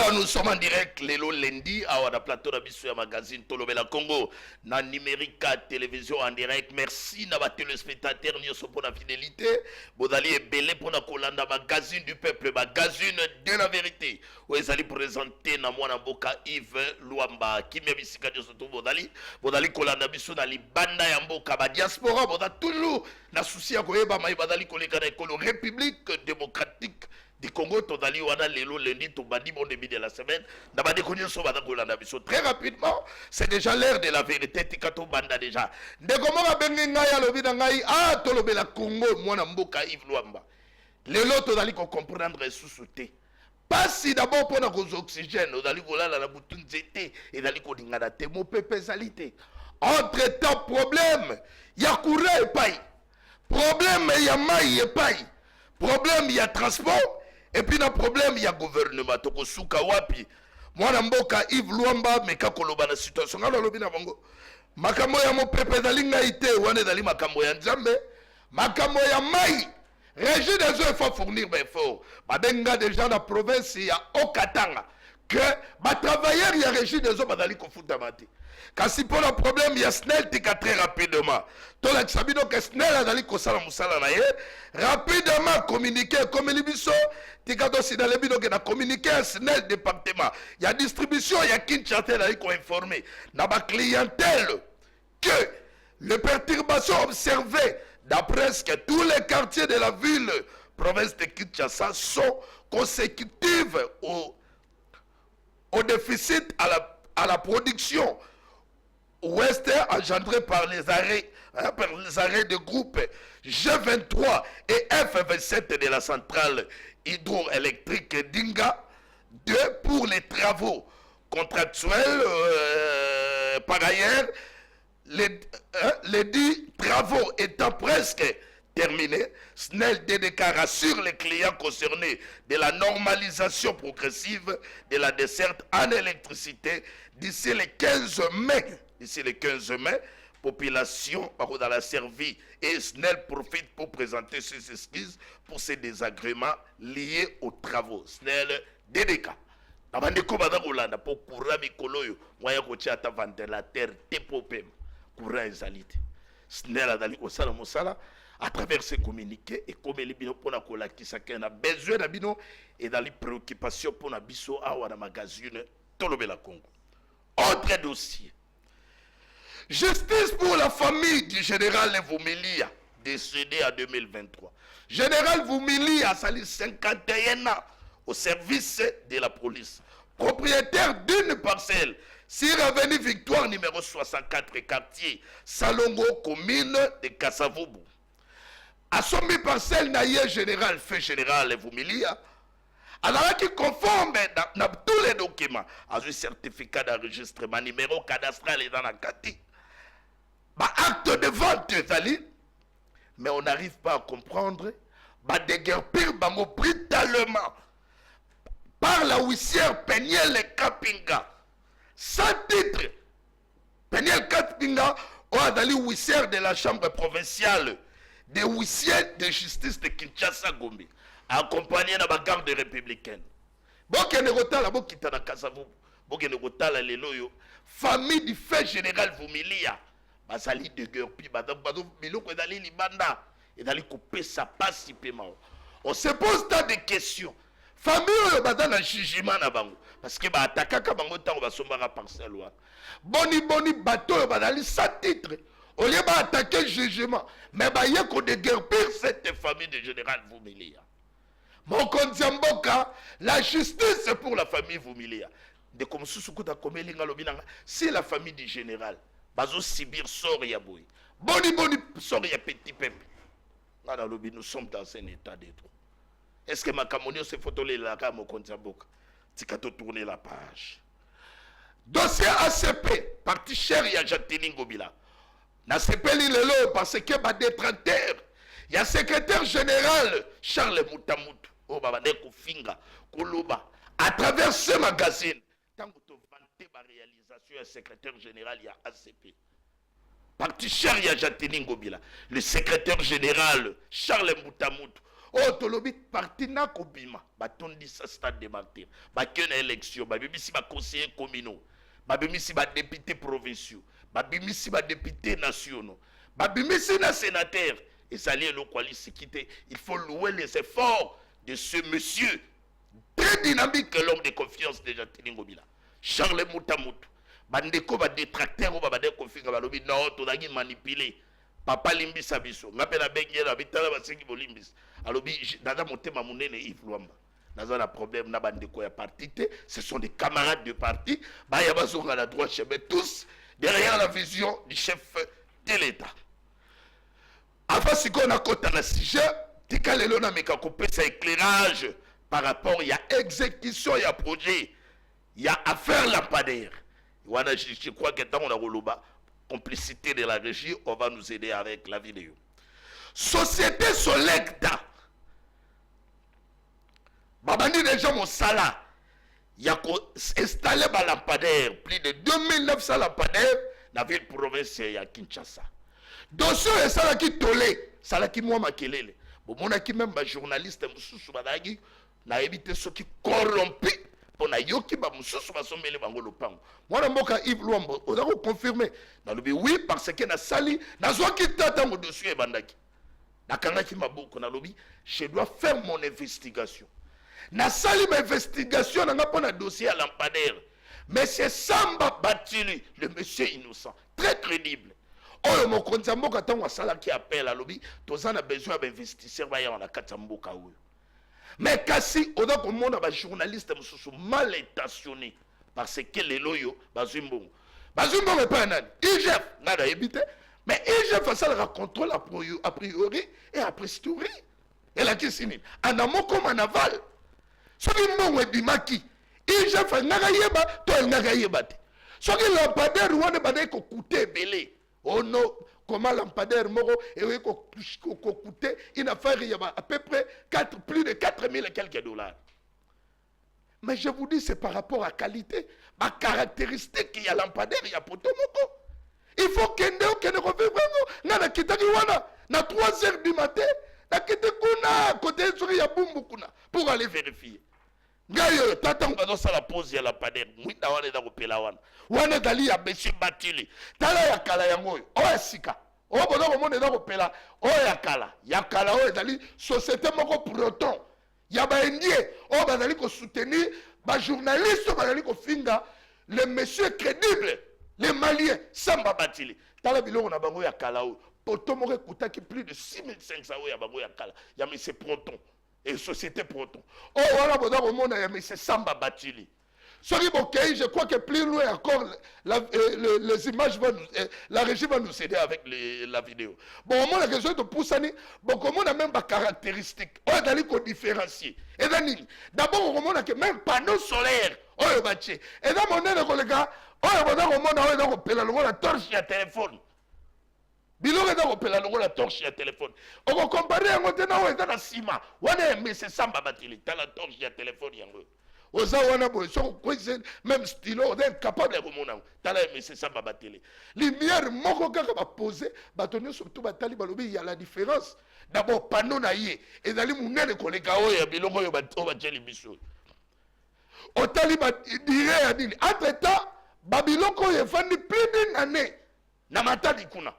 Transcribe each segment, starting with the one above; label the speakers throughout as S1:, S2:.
S1: Alors, nous sommes en direct, Lélo Lundi, à la plateau de magazine Tolobela Congo, na numérique télévision en direct. Merci à les téléspectateurs pour la fidélité. Vous allez belé pour la colanda magazine du peuple, magazine de la vérité. Vous allez présenter na mwana boka Yves Luamba, qui m'a visité surtout vous allez colanda biso na libanda ya mboka ba diaspora, vous allez toujours na souci à koyeba mai bazali koleka na ekolo République démocratique du Congo, totali wana lelo lundi to bandi bon début de la semaine na bandi konyo so bada kolanda biso très rapidement. C'est déjà l'heure de la vérité tikato banda déjà ndeko moko bengi ngai alobi na ngai tolobela Congo mwana mboka Yves Luamba lelo tozali ko comprendre sous te pasi d'abord pour na cause oxygène tozali kolala na butu nzete ezali kolingana te mo pepe ezali te entre temps problème ya courant epai problème ya mai epai problème ya transport et puis na problème ya gouvernement toko suka wapi mwana mboka Yves Luamba meka koloba na situation ngalo lobi na bango makambo ya mopepe ezali ngai te wana ezali makambo ya nzambe makambo ya mai régie des eaux il faut fournir effort babenga déjà na province ya Okatanga que ba travailleurs ya régie des eaux bazali kofuta mate kasi pour le problème il y a SNEL tika très rapidement to la sabino que SNEL azali kosala musala na ye rapidement communiquer comme libiso tika to sinale bino que na communiquer SNEL département il y a distribution il y a Kinshasa azali ko informer na ba clientèle que les perturbations observées dans presque tous les quartiers de la ville province de Kinshasa sont consécutives au déficit à la production ouest engendré par les arrêts de groupe G23 et F27 de la centrale hydroélectrique d'Inga 2 pour les travaux contractuels. Par ailleurs, les 10 travaux étant presque terminés, SNEL DDK rassure les clients concernés de la normalisation progressive de la desserte en électricité d'ici le 15 mai. D'ici le 15 mai, population dans la servie et SNEL profite pour présenter ses excuses pour ces désagréments liés aux travaux. SNEL DDK. Nabandeko badakolanda pour courant mikoloyo moya kotia ta ventilateur tepopem courant ezalite. SNEL adali kosala mosala à travers ces communiqués et comme les bino pour la kolakisa a besoin de bino et dans les préoccupations pour la biso awa na magazine Tolobela Congo. Autre dossier. Justice pour la famille du général Vumilia, décédé en 2023. Général Vumilia a sali 51 ans au service de la police. Propriétaire d'une parcelle sur avenue Victoire numéro 64, quartier Salongo, commune de Kasavubu. À son parcelle naïe général, fait général Vumilia, alors qui conforme dans tous les documents, à un certificat d'enregistrement, numéro cadastral et dans la carte. Acte de vente, mais on n'arrive pas à comprendre, déguerpir brutalement par la huissière Peniel Kapinga, sans titre. Peniel Kapinga, ou Adali huissière de la chambre provinciale des huissiers de justice de Kinshasa Gombe, accompagné de la garde républicaine. Bokene Rotala, Bokitana Kasavu, Bokene Rotala Leloyo, famille du fait général Vumilia. Basali de Gerpi, Miloko Dali Libanda, et Dali couper sa passe paiement. On se pose tant de questions. Famille, Badana jugement na bango. Parce que attaquer Kabango Tango Basombara parcelle. Boni, bateau, Badali, sans titre. On lieu attaquer jugement. Mais Bayeko de Gerpir, cette famille de général Vumilia. Mon Konzamboka, la justice pour la famille Vumilia. De comme Susukuta Komelinga Lobinanga, c'est la famille du général. Bazo Sibir sort ya boy. Boni sort ya petit peuple. Nous sommes dans un état de droit. Est-ce que ma camonio se photolé la cam au Konzamboka? Tikato tourner la page. Dossier ACP, parti cher ya Jacqueline Gobila. Na sepeli lelo parce que ba détracteur. Il y a secrétaire général Charles Moutamout. Oh baba neko finga koloba à travers ce magazine. Tango to vanter ba réalisation ya secrétaire général ya ACP. Parti cher ya Jacqueline Gobila. Le secrétaire général Charles Moutamout Oh, tolobi parti na kobima. Batondi sa stade de martyr. Bakena élection. Babimisi ba conseiller communaux. Babimisi ba député provinciaux. Babimisi ba député nationaux. Babimisi na sénateur. Et ça lié le qualité quitté. Il faut louer les efforts de ce monsieur. Très dynamique, l'homme de confiance déjà Tilingobila. Charles Moutamout. Bandeko ba détracteur ou ba bandeko finga balobi non, tolagi manipulé. Papa limbisa biso ngapela bengela bitala basengi bolimbisa alobi dada motema munene Yves Luamba naza na problème na bandeko ya parti te, ce sont des camarades de parti baya bazonga la droite chemin tous derrière la vision du chef de l'État. Avant si qu'on a kota na sujet tika lelo na meka kopesa éclairage par rapport ya exécution ya projet ya affaire lampadaire wana je crois que tant on a roloba complicité de la régie, on va nous aider avec la vidéo. Société Solecta. Babandi déjà mon salaire. Il y a installé un lampadaire, plus de 2900 lampadaires dans la ville provinciale à Kinshasa. Dossier est ça qui tolé, ça qui moi makelele. Bon, mon qui même un journaliste mususu badagi na éviter ceux qui corrompus. On a yoki ba mususu basomele bango lopango mwana mboka Yves Luamba oza ko confirmer na lobi oui parce que na sali na zoki tata mo dossier bandaki na kangaki maboko na lobi je dois faire mon investigation na sali ma investigation na ngapona dossier à lampadaire monsieur Samba Batili le monsieur innocent très crédible oyo mokonzi mboka tango sala ki appelle à lobi tozana besoin d'investisseurs ba ya na kata mboka oyo. Mais kasi on a comme on journaliste mal intentionné parce que les loyaux bazumbo est pas un IGF n'a pas évité mais IGF ça le contrôle a priori et a posteriori et la question en amont comme en aval ce qui m'ont dit maki IGF n'a pas yeba toi n'a pas yeba ce qui lampadaire ou on est pas coûter belé oh non. Comment lampadaire moro et oui coûter une affaire il y a à peu près plus de 4000 et quelques dollars. Mais je vous dis c'est par rapport à qualité, ma caractéristique il y a lampadaire il y a potomoko. Il faut qu'elle ne revienne vraiment. Na kitaki wana na 3h du matin, na kite kuna côté sur ya bumbu kuna pour aller vérifier. Ngayo tata on va la pause ya lampadaire. Mwita wana da kopela wana. Wana dali ya monsieur Batili. Tala ya kala yango. O sika. O bono ko mona da kopela. O ya kala o dali société moko proton. Ya ba indie o bazali ko soutenir ba journaliste bazali ko finga le monsieur crédible les Maliens Samba Batili. Tala biloko na bango ya kala o. Poto moko kutaki plus de 6500 o ya bango ya kala. Ya monsieur Proton. Et société Proton. Oh, voilà, mais c'est Samba Batili. Je crois que plus loin encore, les images vont la régie va nous aider avec la vidéo. Bon, moi, la question de Poussani, bon, comment on a même des caractéristiques, on a d'aller différencier. Et d'abord, on a même panneau solaire, on a bâti. Et dans mon les gars, on a la torche à téléphone. Bilo eza kopela longo la torche ya téléphone. On va comparer yango te na eza na sima. Wana mais c'est Samba Batili, ta la torche ya téléphone yango. Oza wana boy so ko même stylo on est capable de remonter. Ta la mais c'est Samba Batili. Lumière moko kaka ba poser, ba tonyo surtout batali balobi il y a la différence. D'abord panneau na yé ezali munene koleka oyo ya bilongo yo ba tjeli biso. Otali ba dire ya nini. Entre temps babiloko yo fandi plus d'une année na matadi kuna.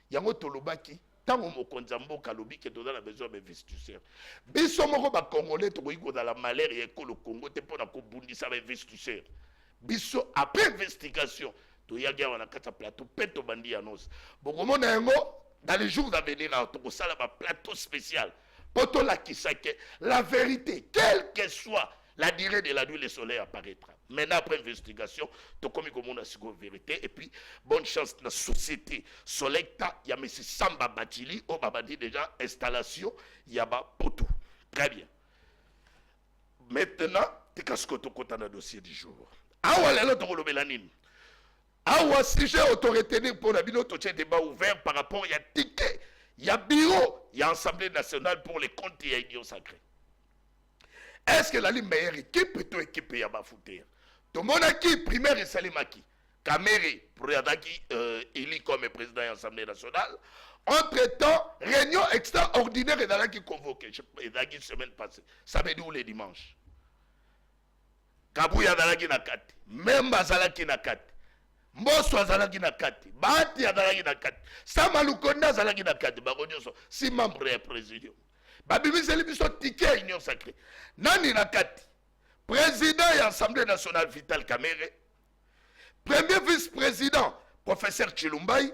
S1: Yango tolobaki tango mokonzi mboka lobi ke toza na besoin d'investisseurs biso moko ba congolais to ko dans la malaria et le Congo te pona ko bundisa ba investisseurs biso après investigation to yaga wana kata plateau peto bandi annonce bokomona yango dans les jours à venir to ko sala ba plateau spécial poto la kisake la vérité quelle que soit la durée de la nuit le soleil apparaîtra. Maintenant, après investigation, tu comme on a la vérité. Et puis, bonne chance dans la société. Solecta, il y a M. Samba Batili, on m'a dit déjà, installation, il y a poteau. Très bien. Maintenant, tu as ce que tu as dans le dossier du jour. Ah ouais, là, tu as le mélanine. Ah ouais, si j'ai autorité pour la vidéo, tu as un débat ouvert par rapport, il y a ticket, il y a bureau, il y a Assemblée nationale pour les comptes et il y a Union sacrée. Est-ce que la meilleure équipe est équipe à Bafouter? Tout le monde a qui primaire et salimaki. Kamere pour Yadaki élu comme président de l'Assemblée nationale. Entre-temps, réunion extraordinaire est dans qui convoquée. Et dans la semaine passée, samedi ou le dimanche. Kabuya Zalaki Nakati, Memba Zalaki Nakati, Mbosso Zalaki Nakati, Bahati Zalaki Nakati, Samalukonda Zalaki Nakati, Baronioso, 6 membres du président. Babibi Zelibiso ticket Union Sacrée. Nani Nakati, président de l'Assemblée nationale Vital Kamere, premier vice-président, professeur Chilumbai,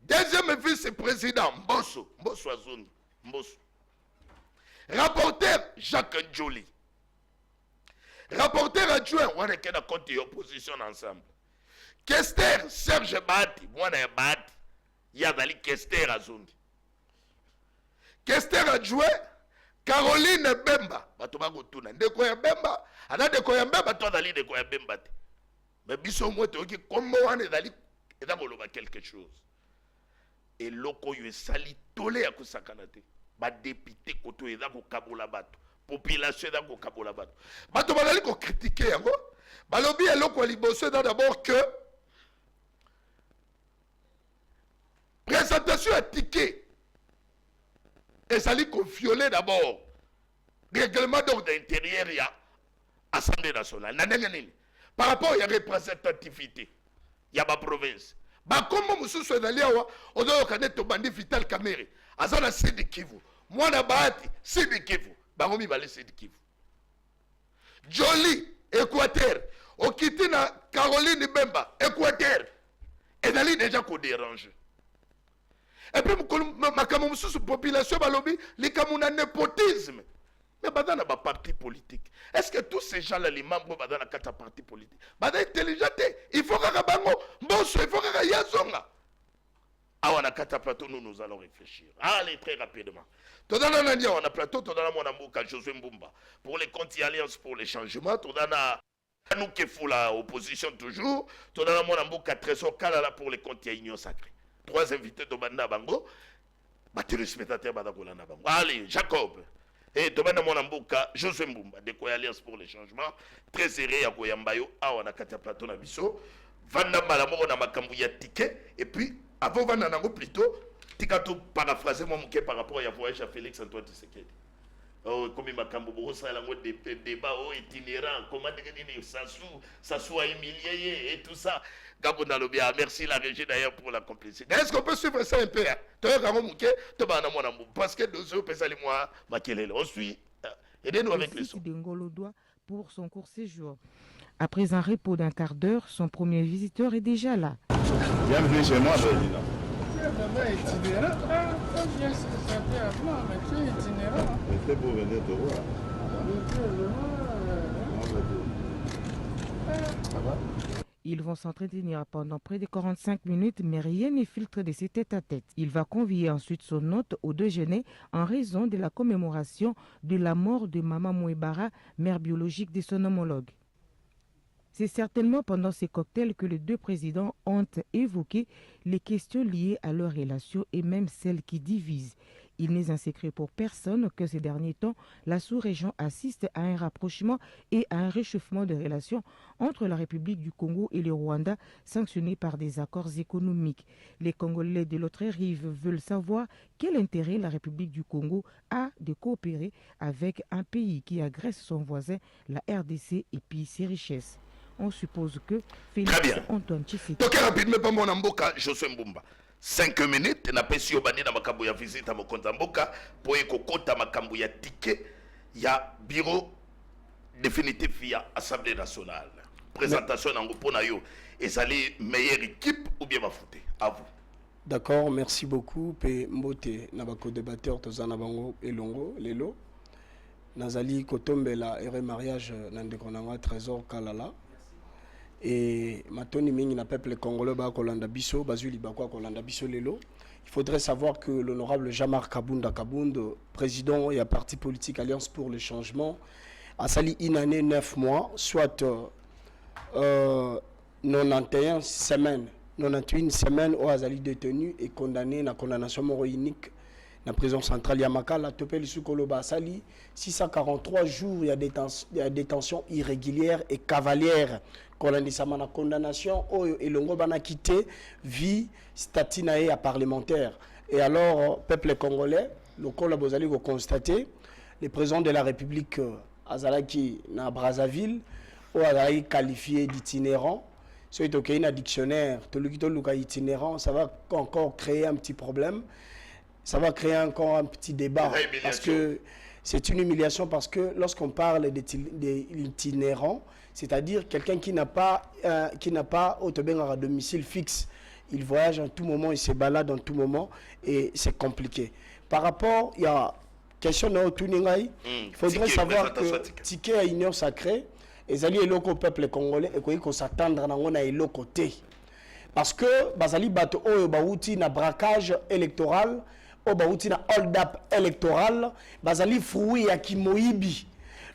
S1: deuxième vice-président, Mbosso Azoni, Mbosso. Rapporteur, Jacques Njoli. Rapporteur adjoint, on est dans compte de opposition ensemble. Kester, Serge Bahati, moi na Bahati, il y a dali Kester Azundi. Kester adjoint, Caroline Bemba, batoma gotuna, ndeko ya Bemba, ana ndeko ya Bemba to dali ndeko ya Bemba te. Mais biso moi to ki comme on est dali et d'abord quelque chose. Et loko yo sali tolé ya kusakana te. Ba député koto eza ko kabola bato. Population dans le Kabola Bato. Bato bazali ko critiquer yango. Balobi eloko liboso d'abord que présentation à ticket et sali ko violer d'abord règlement d'ordre intérieur ya Assemblée nationale. Par rapport à la représentativité ya ba province. Ba kombo mususu ezali awa ozo kanet to bandi Vital Kamere. Azana Sidi Kivu. Mwana Bahati Sidi Kivu. Baromi va laisser de Kivu. Jolie, Équateur. Okitina, Caroline Bemba, Équateur. Et d'aller déjà qu'on dérange. Et puis, ma population, les Kamouna népotisme. Mais dans la parti politique. Est-ce que tous ces gens-là, les membres dans la parti politique, intelligent, il faut que Bango, Bosso, il faut que Yazonga. Ah, on a quatre plateaux, nous allons réfléchir. Allez, très rapidement. Todana Nania, on a plateau, Todana Monamouka, Josué Mbumba. Pour les comptes et alliances pour les changements, Todana Anoukefou, la opposition toujours. Todana Monamouka, Trésor Kalala pour les comptes et union sacrée. 3 invités de Banda Bango. Battu spectateur Badakolana Bango. Allez, Jacob. Et Todana Monamouka, Josué Mbumba, de quoi alliance pour les changements. Très serré à Koyambayo, ah, on a quatre plateaux na biso. Vanda Malamo, on a Makambuya ticket. Et puis, avant Vanda Nango plutôt. Tikato paraphraser moi par rapport à voyage à Félix Antoine Tshisekedi. Oh, comme il m'a cambouré ça là des débats itinérants, comment dire ça soit humilié et tout ça. Gabona Lobia, merci la régie d'ailleurs pour la complicité. Est-ce qu'on peut suivre ça un peu? Parce que nous autres personnes moi makelele. On suit. Aidez-nous avec les sons.
S2: Ngolodois pour son court séjour. Après un repos d'1 quart d'heure, son premier visiteur est déjà là.
S3: Bienvenue chez moi, président. C'est pour venir te voir.
S2: Ils vont s'entretenir pendant près de 45 minutes, mais rien n'est filtré de ces tête-à-tête. Il va convier ensuite son hôte au déjeuner en raison de la commémoration de la mort de Mama Mouebara, mère biologique de son homologue. C'est certainement pendant ces cocktails que les deux présidents ont évoqué les questions liées à leur relation et même celles qui divisent. Il n'est un secret pour personne que ces derniers temps, la sous-région assiste à un rapprochement et à un réchauffement de relations entre la République du Congo et le Rwanda, sanctionnés par des accords économiques. Les Congolais de l'autre rive veulent savoir quel intérêt la République du Congo a de coopérer avec un pays qui agresse son voisin, la RDC, et puis ses richesses. On suppose que Félix Antoine Tshisekedi.
S1: Toke rapidement pas mon amboka Josué Mbumba. 5 minutes na pesi yo bandi na makambo ya visite à mokonza mboka po ekokota makambo ya ticket ya bureau définitif ya Assemblée nationale. Présentation nango pona yo ezali meilleure équipe ou bien bafouté. À vous.
S4: D'accord, merci beaucoup pe mbote na bako débatteur tozana bango elongo lelo. Nazali kotombela ere mariage na ndeko nanga Trésor Kalala. Et matoni mingi na peuple congolais ba kolanda biso bazuli bakwa kolanda biso lelo. Il faudrait savoir que l'honorable Jean-Marc Kabunda Kabund, président et à parti politique Alliance pour le changement, a sali une année 9 mois, soit 91 semaines, 98 semaines où Azali détenu et condamné na condamnation mort unique la prison centrale Yamakala, Topel Sukoloba Sali, 643 jours, il y a détention irrégulière et cavalière kolandisa mana condamnation oyo elongo bana quitté vie statut na ye parlementaire. Et alors peuple congolais le col bozali ko constater le président de la République azalaki na Brazzaville ou azali qualifié d'itinérant. Si tu as un dictionnaire, itinérant, ça va encore créer un petit problème. Ça va créer encore un petit débat. Parce que c'est une humiliation parce que lorsqu'on parle d'itinérant, c'est-à-dire quelqu'un qui n'a pas un domicile fixe, il voyage en tout moment, il se balade en tout moment et c'est compliqué. Par rapport, il y a question de il faudrait savoir que ticket à union sacrée, ezali eloko peuple congolais et qu'on s'attendre na eloko te parce que bazali bato oyo bauti na braquage électoral o bauti na hold up électoral bazali fruit ya kimoyibi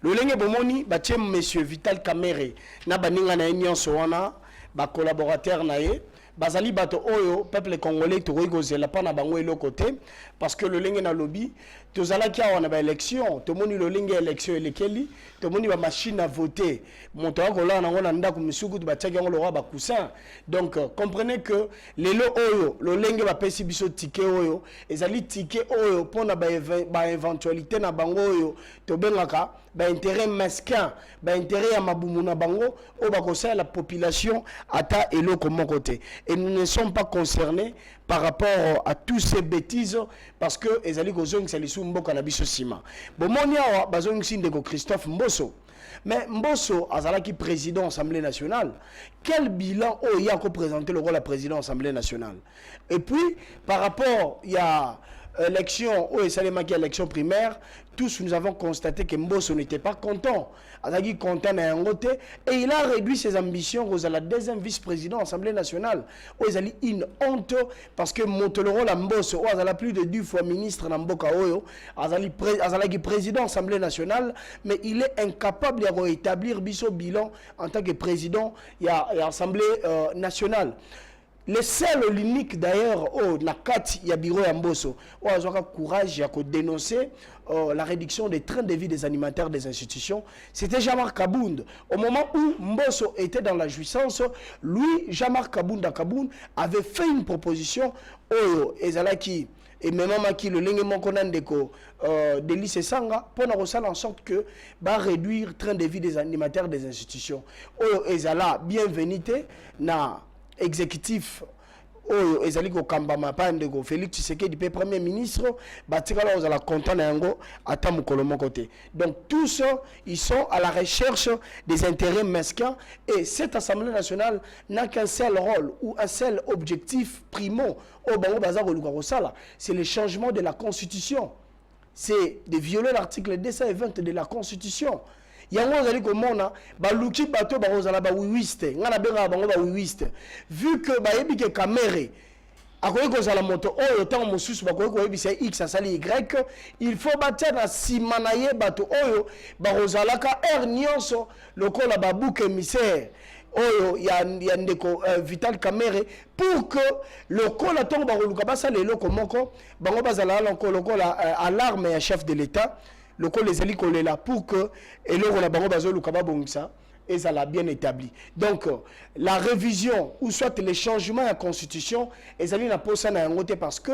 S4: lolenge bomoni batie monsieur Vital Kamerhe na baninga na nyonso wana ba collaborateur na ye bazali bato oyo peuple congolais tokoki kozela pa na bango eloko te parce que lolenge na lobby tozalaki awa na ba élection tomoni lolenge élection elekeli tomoni ba machine à voter moto akola nango na ndako misuku batiaki yango lokwa bacoussin donc comprenez que lelo oyo lolenge bapesi biso ticket oyo ezali ticket oyo mpona ba éventualité na bango oyo tobengaka ba intérêt mesquin ba intérêt ya mabumu na bango oyo bakosala la population ata eloko moko te et nous ne sommes pas concernés par rapport à tous ces bêtises parce que ezali kozongisa lisu mboka na biso sima bomoni awa bazongisi ndeko Christophe Mbosso mais Mbosso azalaki président Assemblée nationale quel bilan il y a représenté le rôle de la président Assemblée nationale et puis par rapport il y a élection ou élection primaire, tous nous avons constaté que Mbosso n'était pas content. Il content et il a réduit ses ambitions à la deuxième vice-président de l'Assemblée nationale. Il a une honte parce que Montoloro la Mbosso, il a plus de 2 fois ministre dans Mboka Oyo, il a président de l'Assemblée nationale, mais il est incapable d'établir son bilan en tant que président de l'Assemblée nationale. Le seul, l'unique d'ailleurs, Nakati Yabiro Mbosso, où a le courage de dénoncer la réduction des trains de vie des animateurs des institutions, c'était Jean-Marc Kabound. Au moment où Mbosso était dans la jouissance, lui, Jean-Marc Kabound avait fait une proposition au Ezalaki et même qui le lengue konandeko de lycée Sanga pour faire en sorte que va réduire le train de vie des animateurs des institutions. Au Ezala, bienvenue na exécutif oyo ezali ko kambama pande ko Félix Tshisekedi pe premier ministre batikala ozala content na yango ata mukolo moko te. Donc tous ils sont à la recherche des intérêts mesquins et cette Assemblée nationale n'a qu'un seul rôle ou un seul objectif primo au bango bazar ko luka kosala, c'est le changement de la constitution. C'est de violer l'article 220 de la constitution. Yango azali komona baluki bato bazala ba wiwiste ngana benga bango ba wiwiste vu que bayebi ke Kamerhe akoki kozala moto oyo tango mosusu bakoki koyebisa X asali Y il faut batia na sima na ye bato oyo bakozalaka nyonso lokola babuke émissaire oyo ya ndeko Vital Kamerhe pour que lokola tango bakoluka basala eloko moko bango bazala lokola alarme ya chef de l'État le col les élites là pour que et le la bango bazo lukaba bongisa et ça l'a bien établi. Donc la révision ou soit les changements à la constitution et ça n'a pas ça na ngote parce que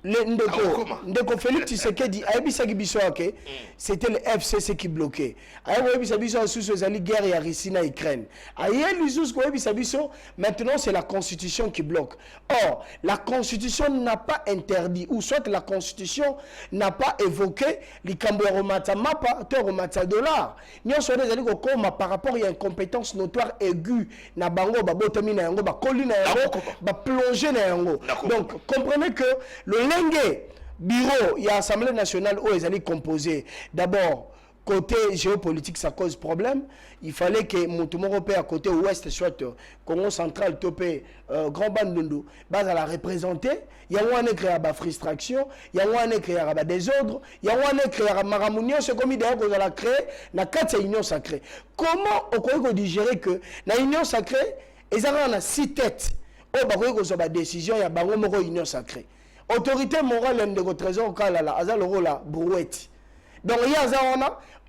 S4: ndeko Félix Tshisekedi ayebisaki biso ke c'était le FCC qui bloquait ayebisa biso sous ezali guerre ya Russie na Ukraine ayebisa ko ayebisa biso maintenant c'est la constitution qui bloque. Or la constitution n'a pas interdit ou soit la constitution n'a pas évoqué likambo ya romata mapa to romata dollar nyonso ezali ko koma par rapport à une incompétence notoire aiguë na bango babotami na yango ba koli na yango ba plonger na yango. Donc comprenez que le bureau, il y a l'Assemblée nationale où ils allaient composer. D'abord, côté géopolitique, ça cause problème. Il fallait que mon européen à côté ouest soit Congo central, topé, Grand Bandundu, base à la représenter. Il y a un écrit à la frustration, il y a un écrit à la désordre, il y a un écrit à la maramounion, c'est comme il y a la créer, la 4 union sacrée. Comment on peut digérer que la union sacrée, ils ont 6 têtes. On va la décision, il y a une union sacrée. Autorité morale de trésor kalala azal la brouette. Donc il y a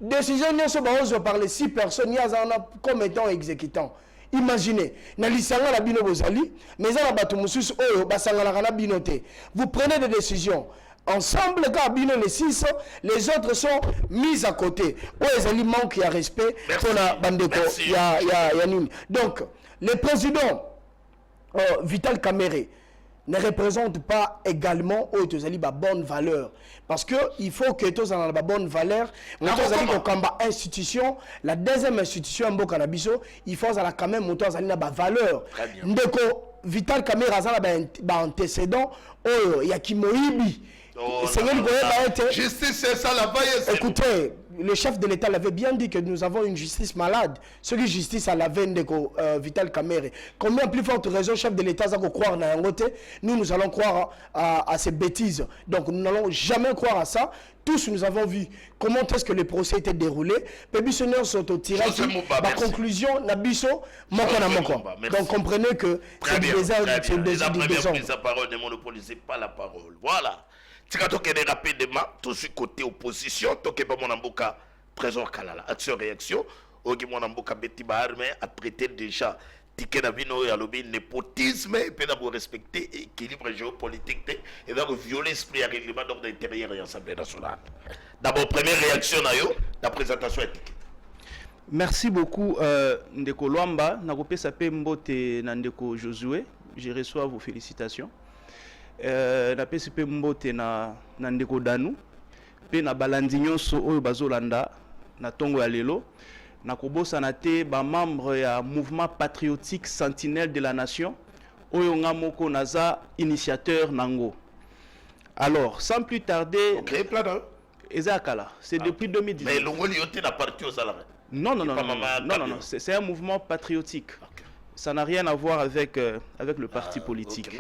S4: une décision par les 6 personnes, il y a comme étant exécutant. Imaginez, na lisanga la bino bozali, mais ça na bato mususu oyo basangala na bino te. Vous prenez des décisions. Ensemble, quand bino les 6, les autres sont mis à côté. Oyo manque de respect pour la bandeko ya nini. Donc, le président Vital Kamerhe ne représente pas également la bonne valeur. Parce qu'il faut que tous ayons la bonne valeur. La institution, la deuxième institution, il faut quand même la valeur. Ndeko Vital Kamerhe a un antécédent, il y a qui moibi.
S1: Justice, c'est ça la vaille.
S4: Écoutez, le chef de l'État l'avait bien dit que nous avons une justice malade. Ce qui justice à la veine de Vital Kamerhe. Combien plus forte raison, chef de l'État, va croire dans un côté, nous allons croire à ces bêtises. Donc nous n'allons jamais croire à ça. Tous nous avons vu comment est-ce que le procès était déroulé. Pébissonneurs sont au tirage. La conclusion, Nabiso, donc comprenez que
S1: c'est des désordres. La parole ne monopolisez pas la parole. Voilà. Si vous avez rapidement, tout ce côté opposition, tout ce qui est mon trésor Kalala, action-réaction, ou qui mon amboka Betty Baharme a prêté déjà ticket d'abino et à l'obé népotisme, et puis d'abord respecter l'équilibre géopolitique et d'abord violer l'esprit et le règlement d'ordre intérieur et l'Assemblée nationale. D'abord, première réaction, la présentation est ticket.
S5: Merci beaucoup, Ndeko Luamba. Nagope Sape Mbote Nandeko Josué. Je reçois vos félicitations. Na PCP Mbote na Ndeko Danou. Pe na balandinyo so oyo bazolanda na tongo ya lelo. Na kobosa na te ba membre ya mouvement patriotique Sentinelle de la Nation. Oyo nga moko naza initiateur nango. Alors, sans plus tarder.
S1: Ok, plan.
S5: Ezakala, c'est depuis 2010.
S1: Mais l'Ongoli n'a pas parti aux salariés.
S5: Non, c'est un mouvement patriotique. Okay. Ça n'a rien à voir avec le parti politique.
S1: Okay.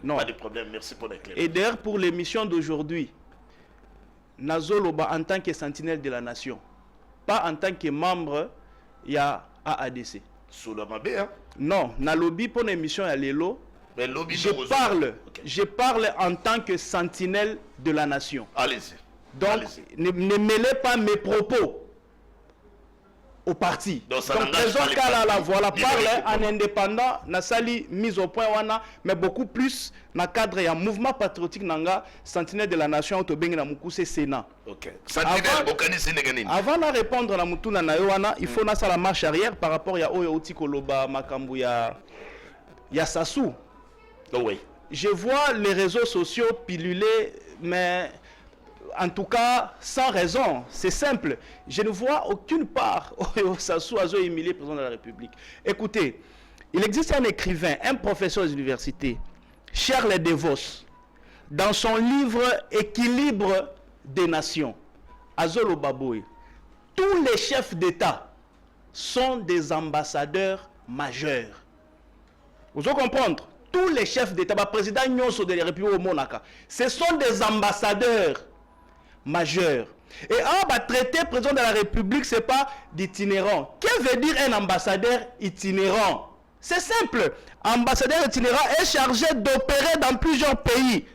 S1: Non. Pas de problème, merci pour l'éclairage.
S5: Et d'ailleurs, pour l'émission d'aujourd'hui, Nazoloba en tant que sentinelle de la nation, pas en tant que membre, il y a AADC.
S1: Sous la mabé, hein?
S5: Non, na lobby pour l'émission à Lelo. Je parle en tant que sentinelle de la nation.
S1: Allez-y.
S5: Donc, ne mêlez pas mes propos au parti. Donc, Trésor Kalala, voilà, parle en indépendant, n'a sali mise au point, mais beaucoup plus dans le cadre d'un mouvement patriotique, nanga, sentinelle de la nation, autobeng na mukuse Sénat.
S1: Ok.
S5: Avant de répondre à Mutuna Nayoana, il faut la marche arrière par rapport à Oyo Koloba, Makambu, ya Sassou.
S1: Oh oui.
S5: Je vois les réseaux sociaux piluler, mais en tout cas, sans raison. C'est simple. Je ne vois aucune part où Sassou Azo est humilié, président de la République. Écoutez, il existe un écrivain, un professeur d'université, Charles DeVos, dans son livre Équilibre des nations, Azolo Baboui, tous les chefs d'État sont des ambassadeurs majeurs. Vous allez comprendre? Tous les chefs d'État, le président Nyonso de la République au Monaka, ce sont des ambassadeurs majeurs. Et traiter président de la République, ce n'est pas d'itinérant. Que veut dire un ambassadeur itinérant? C'est simple. Ambassadeur itinérant est chargé d'opérer dans plusieurs pays,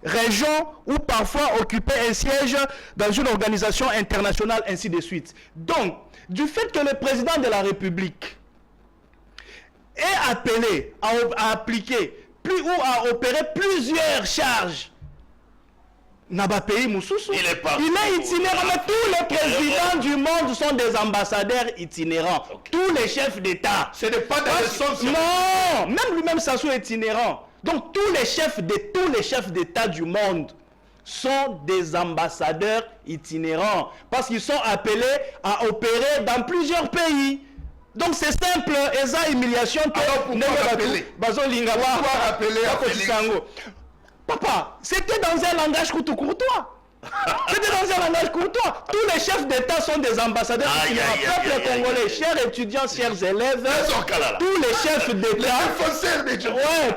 S5: régions ou parfois occuper un siège dans une organisation internationale, ainsi de suite. Donc, du fait que le président de la République est appelé à appliquer ou à opérer plusieurs charges, il est itinérant, mais tous les présidents du monde sont des ambassadeurs itinérants. Okay. Tous les chefs d'État.
S1: Ce n'est pas dans le sens.
S5: Non, même lui-même Sassou est itinérant. Donc tous les chefs d'État du monde sont des ambassadeurs itinérants parce qu'ils sont appelés à opérer dans plusieurs pays. Donc c'est simple, et ça humiliation.
S1: Alors pourquoi appeler?
S5: Papa, c'était dans un langage courtois. C'était dans un langage courtois. Tous les chefs d'État sont des ambassadeurs. Peuple congolais, chers étudiants, chers élèves, tous les chefs d'État,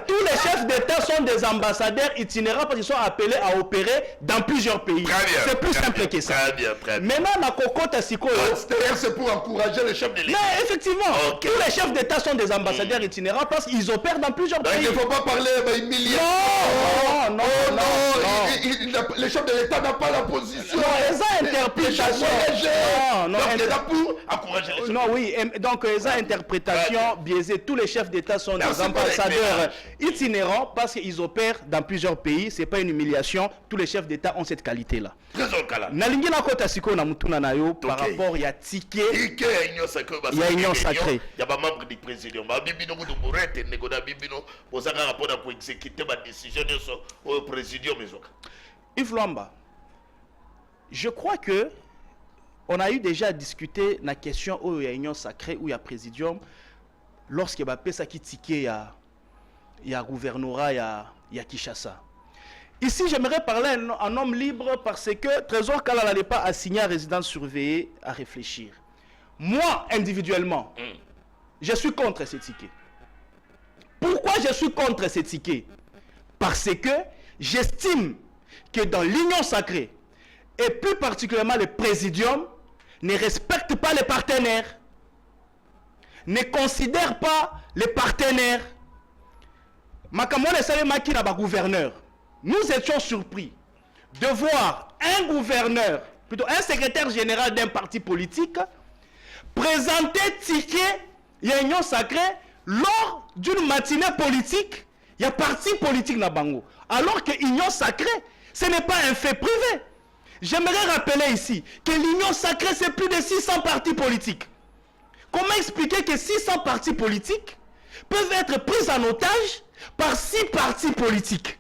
S5: tous les chefs d'État sont des ambassadeurs itinérants parce qu'ils sont appelés à opérer dans plusieurs pays. C'est plus simple que ça. Maintenant, la cocotte à Siko.
S1: C'est pour encourager les chefs de l'État.
S5: Mais effectivement, tous les chefs d'État sont des ambassadeurs itinérants parce qu'ils opèrent dans plusieurs pays.
S1: Il ne faut pas parler de milliers.
S5: Non.
S1: le chef de l'État n'a pas la position.
S5: Non, les interprétations.
S1: Non, donc, c'est là pour encourager les chefs.
S5: Non, oui, donc les interprétations biaisées. Tous les chefs d'État sont des ambassadeurs itinérants parce qu'ils opèrent dans plusieurs pays. Ce n'est pas une humiliation. Tous les chefs d'État ont cette qualité-là. Nalingi na kota siko na mutuna na yo par rapport à ticket.
S1: Il
S5: y a union sacrée.
S1: Il y a des membres du président. Bibino ko burete nego da bibino pour ça rapport pour exécuter ma décision au président mezoka.
S5: Yves Luamba, je crois que on a eu déjà discuté la question où il y a union sacrée, où il y a présidium, lorsqu'il y a pesa qui ticket, il y a gouvernorat, il y a Kinshasa. Ici, j'aimerais parler en homme libre parce que Trésor Kalala n'allait pas assigner à résidence surveillée à réfléchir. Moi, individuellement, je suis contre ces tickets. Pourquoi je suis contre ces tickets? Parce que j'estime que dans l'union sacrée, et plus particulièrement le présidium, ne respecte pas les partenaires, ne considère pas les partenaires. Makamone Salemaki n'a pas gouverneur. Nous étions surpris de voir un gouverneur, plutôt un secrétaire général d'un parti politique, présenter ticket union sacrée lors d'une matinée politique. Il y a parti politique na bango. Alors que l'union sacrée, ce n'est pas un fait privé. J'aimerais rappeler ici que l'union sacrée, c'est plus de 600 partis politiques. Comment expliquer que 600 partis politiques peuvent être pris en otage par 6 partis politiques?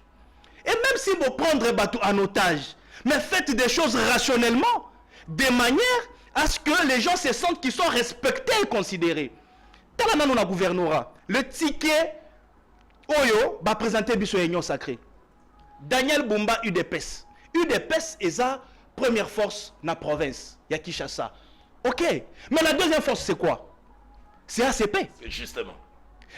S5: Et même si vous prenez bateau en otage, mais faites des choses rationnellement, de manière à ce que les gens se sentent qu'ils sont respectés et considérés. Dans la gouvernorat, le ticket Oyo va présenter Bisso Union Sacrée. Daniel Bumba UDPS. UDPS est la première force dans la province. Il y a Kinshasa. Ok. Mais la deuxième force, c'est quoi? C'est ACP.
S1: Justement.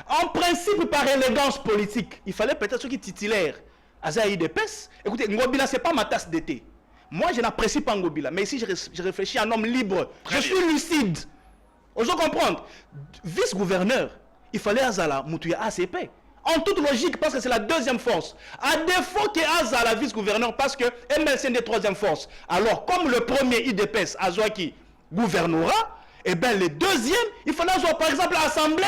S5: En principe, par élégance politique, il fallait peut-être ceux qui titulaires à UDPS. Écoutez, Ngobila, ce n'est pas ma tasse d'été. Moi, je n'apprécie pas Ngobila. Mais ici, je réfléchis à un homme libre. Je suis lucide. Vous comprendre? Vice-gouverneur, il fallait Azala Moutouya ACP. En toute logique, parce que c'est la deuxième force. À défaut que Azala vice-gouverneur, parce que MLC est la troisième force. Alors, comme le premier IDPS, Azouaki, gouvernera, et bien le deuxième, il fallait avoir par exemple l'Assemblée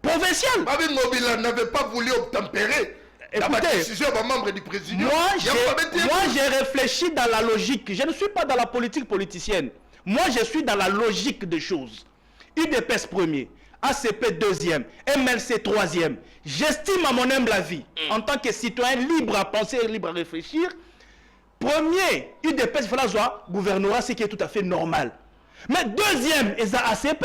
S5: provinciale.
S1: Babi Ngobila n'avait pas voulu obtempérer.
S5: Écoutez,
S1: membre du président.
S5: Moi, j'ai réfléchi dans la logique. Je ne suis pas dans la politique politicienne. Moi, je suis dans la logique des choses. UDPS premier, ACP deuxième, MLC troisième. J'estime à mon humble avis, en tant que citoyen libre à penser et libre à réfléchir, premier, UDPS, il fallait avoir gouvernorat, ce qui est tout à fait normal. Mais deuxième, il y a ACP.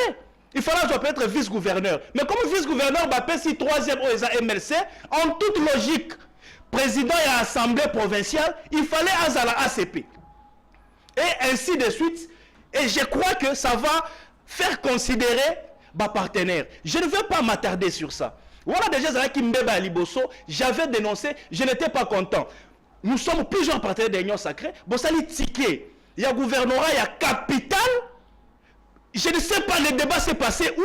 S5: Il fallait avoir peut-être vice-gouverneur. Mais comme vice-gouverneur, si troisième, il y a MLC, en toute logique, président et assemblée provinciale, il fallait avoir la ACP. Et ainsi de suite. Et je crois que ça va faire considérer ma partenaire. Je ne veux pas m'attarder sur ça. Voilà déjà qui m'beba à Liboso, j'avais dénoncé, je n'étais pas content. Nous sommes plusieurs partenaires de l'Union sacrée. Bon, ça les tickets. Il y a gouvernorat, il y a capital. Je ne sais pas, le débat s'est passé où,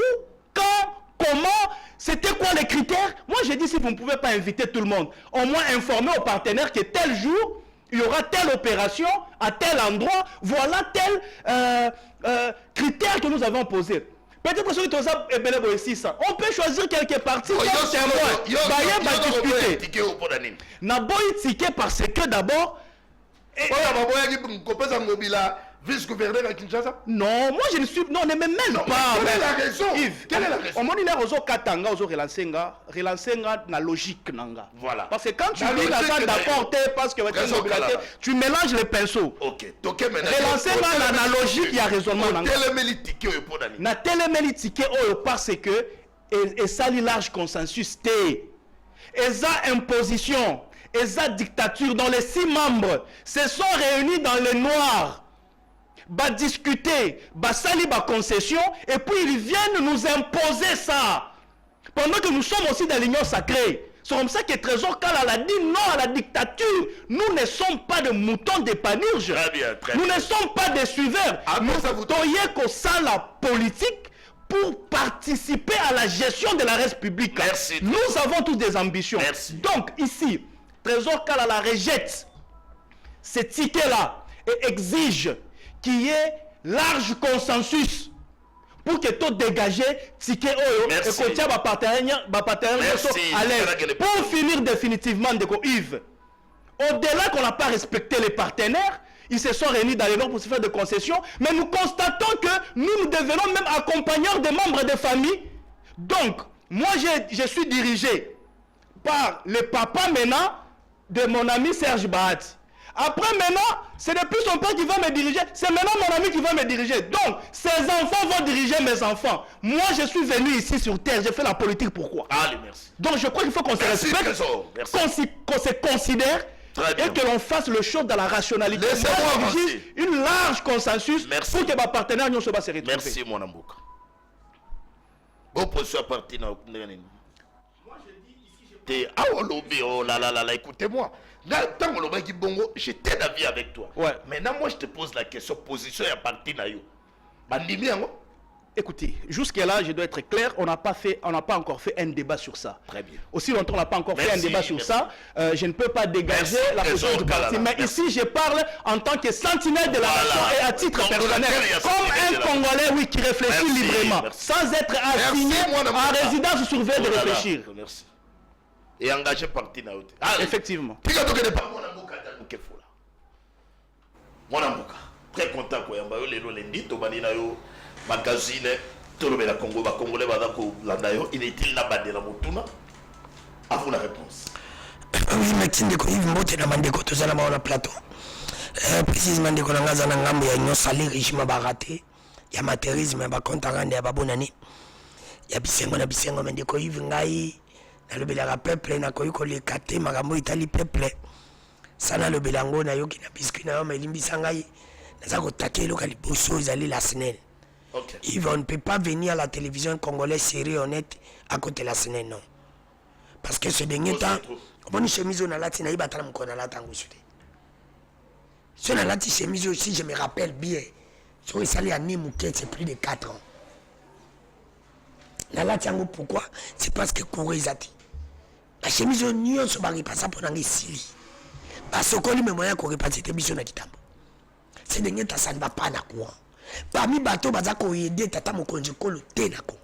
S5: quand, comment, c'était quoi les critères. Moi, j'ai dit, si vous ne pouvez pas inviter tout le monde, au moins informer aux partenaires que tel jour, il y aura telle opération, à tel endroit, voilà tel critère que nous avons posé. Peut-être que ceux qui ont aussi ça. On peut choisir quelques parties comme témoin. N'a pas eu ticket parce que d'abord.
S1: Vice-gouverneur à Kinshasa?
S5: Non, moi je ne suis. Non, ne me mêle pas.
S1: Quelle est la raison?
S5: Yves, quelle est la raison? On m'a dit que Katanga, relancer la logique.
S1: Voilà.
S5: Parce que quand tu dis la salle d'apporter, parce que tu mélanges les pinceaux.
S1: Ok.
S5: Relancer la logique, il y a raisonnement. Na téléméli ticket parce que et ça lit large consensus et ça imposition et ça dictature dans les 6 membres se sont réunis dans le noir. Va discuter, va salir ma concession et puis ils viennent nous imposer ça. Pendant que nous sommes aussi dans l'union sacrée. C'est comme ça que Trésor Kalala a dit non à la dictature. Nous ne sommes pas de moutons de panurge. Nous ne sommes pas des suiveurs. Nous sommes la politique pour participer à la gestion de la République.
S1: Merci.
S5: Nous avons tous des ambitions.
S1: Merci.
S5: Donc ici, Trésor Kalala rejette ces tickets-là et exige qu'il y ait large consensus pour que tout dégager ticket oyo et qu'on tient ma partenaire à l'aise pour finir définitivement de Yves. Au-delà qu'on n'a pas respecté les partenaires, ils se sont réunis dans les normes pour se faire des concessions, mais nous constatons que nous devenons même accompagnants des membres de famille. Donc, moi je suis dirigé par le papa maintenant de mon ami Serge Bahati. Après maintenant, ce n'est plus son père qui va me diriger, c'est maintenant mon ami qui va me diriger. Donc, ses enfants vont diriger mes enfants. Moi, je suis venu ici sur terre, j'ai fait la politique, pourquoi?
S1: Allez, merci.
S5: Donc, je crois qu'il faut qu'on se respecte, qu'on se considère et que l'on fasse le choix dans la rationalité. Moi, j'exige une large consensus pour que ma partenaire ne se retrouve.
S1: Merci, mon amour. Bon, pour ce parti, moi, je dis ici, oh là là là là, écoutez-moi. Tant que bongo, j'étais d'avis avec toi.
S5: Ouais.
S1: Maintenant, moi, je te pose la question, position et parti na yo. Bandimi yango.
S5: Écoutez, jusque-là, je dois être clair, on n'a pas encore fait un débat sur ça.
S1: Très bien.
S5: Aussi longtemps, on n'a pas encore fait un débat sur ça, je ne peux pas dégager la position du parti. Mais ici, je parle en tant que sentinelle de la nation et à titre personnel, comme un Congolais, oui, qui réfléchit librement, sans être assigné en résidence surveillée de réfléchir.
S1: Merci. Et engagé parti na yote.
S5: Effectivement.
S1: Mon amour, très content quoi. Yamba yo lelo lendi to bani na yo magazine to le la Congo ba Congolais ba ko landa yo inutile na bandela mutuna. À vous la réponse.
S6: Oui, merci de Yves Mbote na mandeko to zala ma plateau. Précisément de ko ngaza na ngambo ya nyo sali régime ba raté. Ya matérialisme ba kontarande ya ba bonani. Ya bisengo na bisengo mandeko Yves ngai na le bela peuple na ko yiko le kate magambo itali peuple. Sana le belango na yoki na biscuit na yo melimbisa ngai naza kotake loka liboso ezali la SNEL.
S1: Okay.
S6: Yves, on ne peut pas venir à la télévision congolaise sérieux honnête à côté de la SNEL, non. Parce que ce dernier temps, on a chemise on a la tina iba tala mkona la tango sude. Si on a la chemise aussi, je me rappelle bien. Si on s'allait à Nimouket, c'est plus de 4 ans. La la tango pourquoi? C'est parce que Kouré Zati. La chemise on se barre pas ça pour n'en sili. Parce que les moyens qu'on répète cette émission na kitambo. C'est dernier temps ça ne va pas na courant. Parmi bateau baza ko aider tata mokonzi kolo te na Congo.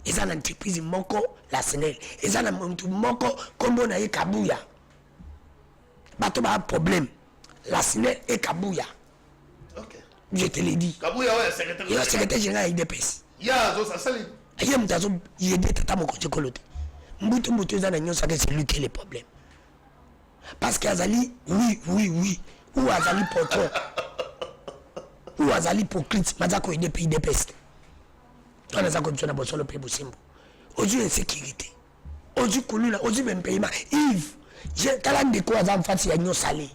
S6: Eza na entreprise moko la SNEL. Eza na muntu moko kombo na ye Kabuya. Bateau ba problème. La SNEL et Kabuya.
S1: OK.
S6: Je te l'ai dit.
S1: Kabuya ouais secrétaire.
S6: Il est secrétaire général IDPS.
S1: Ya zo ça sali.
S6: Aye mutazo aider tata mokonzi kolo te. Mbutu eza na nyonso que c'est lui qui est le problème. Parce qu'Azali, oui. Ou Azali patron. Ou Azali hypocrite. Mazako ide pays de peste. On a ça comme ça dans le pays Bosimbo. Aujourd'hui, insécurité. Aujourd'hui, Kouloula. Aujourd'hui, même paiement. Yves, j'ai talent de quoi Azam Fati a nyo salé.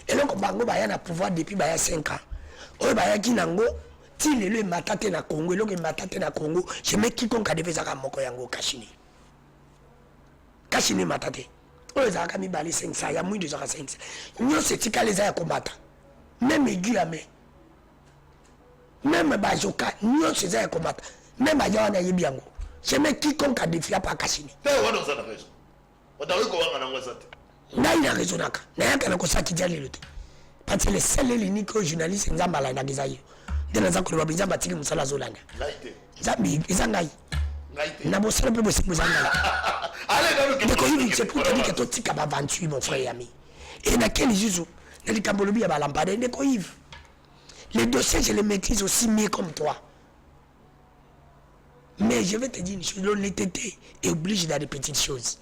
S6: Et donc, Bango Baya na pouvoir depuis Baya 5 ans. Oye Baya Kinango, ti le matate na Congo, le matate na Congo, je mets quiconque a devait ça moko yango Kachini. Kachini matate. Oye Zaka mi bali 500, il y a moins de 500. Nyo se tika les aya combattre. Même aigu à main. Même Bajoka, nyo se aya combattre. Même Ayawana Yebiango. Je mets quiconque a défié par Kachini.
S1: T'as raison. On a raison.
S6: Il a raison. Il a raison. Parce que les seuls l'unique journaliste sont Zambala na Gizayo. De la Zako Babinza Batili Musala Zolanda. Zambi, Izangai. Na bossé peu possible Zangala. Allez, c'est pour te dire que tu as 28, mon frère et ami. Et dans quel jour, dans les Cambolobi à Balampade, les dossiers, je les maîtrise aussi mieux comme toi. Mais je vais te dire une chose, l'honnêteté est obligée dans des petites choses.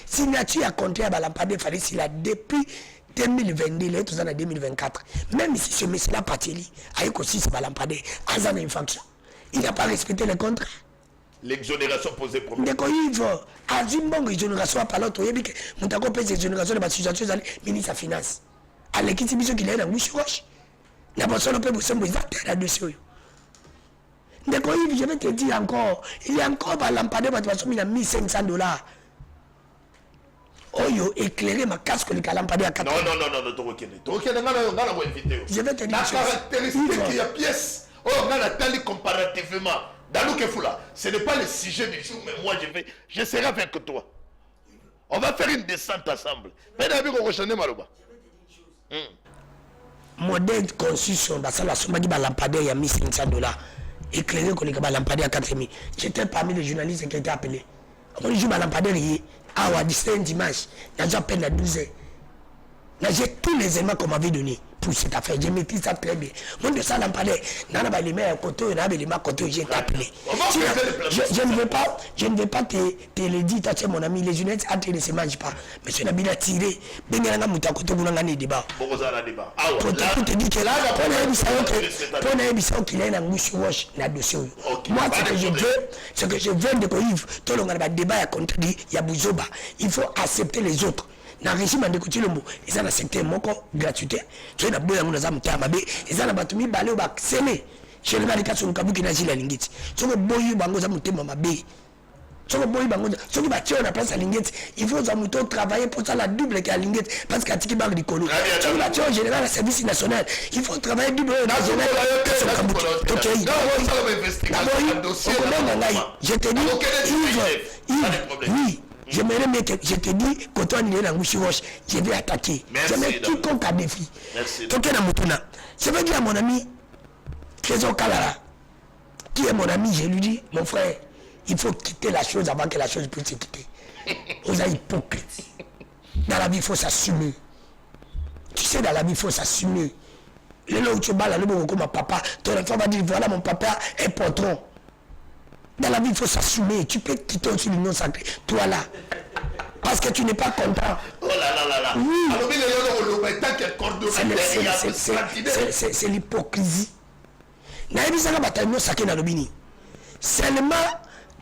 S6: Si Nature a compté à Balampade, il fallait s'il a depuis 2022, les autres en 2024. Même si ce monsieur-là parti, avec aussi ce Balampade, Azan a une fonction. Il n'a pas respecté le contrat.
S1: L'exonération posée problème.
S6: D'accord, Yves, à Zimbabwe, l'exonération à Paloto, il y a des exonérations de la situation de ministre des Finances. À l'équipe, il y a une bouche roche. Il y a personne qui peut vous sembler là-dessus. D'accord, Yves, je vais te dire encore, il y a encore par lampade, il a mis $1500. Oyo, éclairer ma casque, le lampade à 4.
S1: Non,
S6: je vais te dire.
S1: La caractéristique qu'il y a pièce, on a la taille comparativement. Dans le Kefoula, ce n'est pas le sujet du jour, mais moi je serai avec toi. On va faire une descente ensemble.
S6: modèle construction basala somaki ba lampadaire ya $1500 éclairé koleka ba lampadaire à 4000. J'étais parmi les journalistes qui étaient appelés. On joue ba lampadaire yi à 17 dimanche, il y a à peine à 12 heures. Là, j'ai tous les éléments qu'on m'avait donné pour cette affaire. Je maîtrise ça très bien. Moi, de ça, lampadaire, nana ba les mains à côté, nana ba les mains à côté, j'ai appelé. Je ne vais pas te le dire, tu mon ami, les journalistes ne se mangent pas. Mais je n'ai pas tiré. Ben, il y a un mouton à côté, vous n'avez pas de débat. Pour te dire que là, pour un qu'il est dans le wash, la dossier. Moi, ce que je veux de Koïv, tout le monde a débat à contredire, il y a Bouzoba. Il faut accepter les autres. Dans le régime de Koutilombo, ils ont accepté mon gratuité. Tu as besoin de nous amter, ils ont battu balé au bac, scellé. Je ne vais pas sur le cabou qui n'a pas la linguette. Tu as besoin de nous amter, ma bé. Tu as besoin de nous amter, tu as la place à linguette. Il faut travailler pour ça la double qui a linguette. Parce qu'à Tiki Bar du Colo. Tu as la en général, la service national. Il faut travailler double en général. Je te dis, oui. J'aimerais bien que je te dis, quand on est dans le Roche, je vais attaquer. Je mets quiconque à défi. Je vais dire à mon ami, Trésor Kalala, qui est mon ami, je lui dis, mon frère, il faut quitter la chose avant que la chose puisse se quitter. Vous êtes hypocrite. Dans la vie, il faut s'assumer. Tu sais, dans la vie, il faut s'assumer. Le là où tu bats, là, comme papa, ton enfant va dire, voilà, mon papa est patron. Dans la vie, il faut s'assumer. Tu peux quitter aussi l'union sacrée. Toi là. Parce que tu n'es pas content.
S1: Oh là là là là.
S6: Oui. C'est l'hypocrisie. Seulement,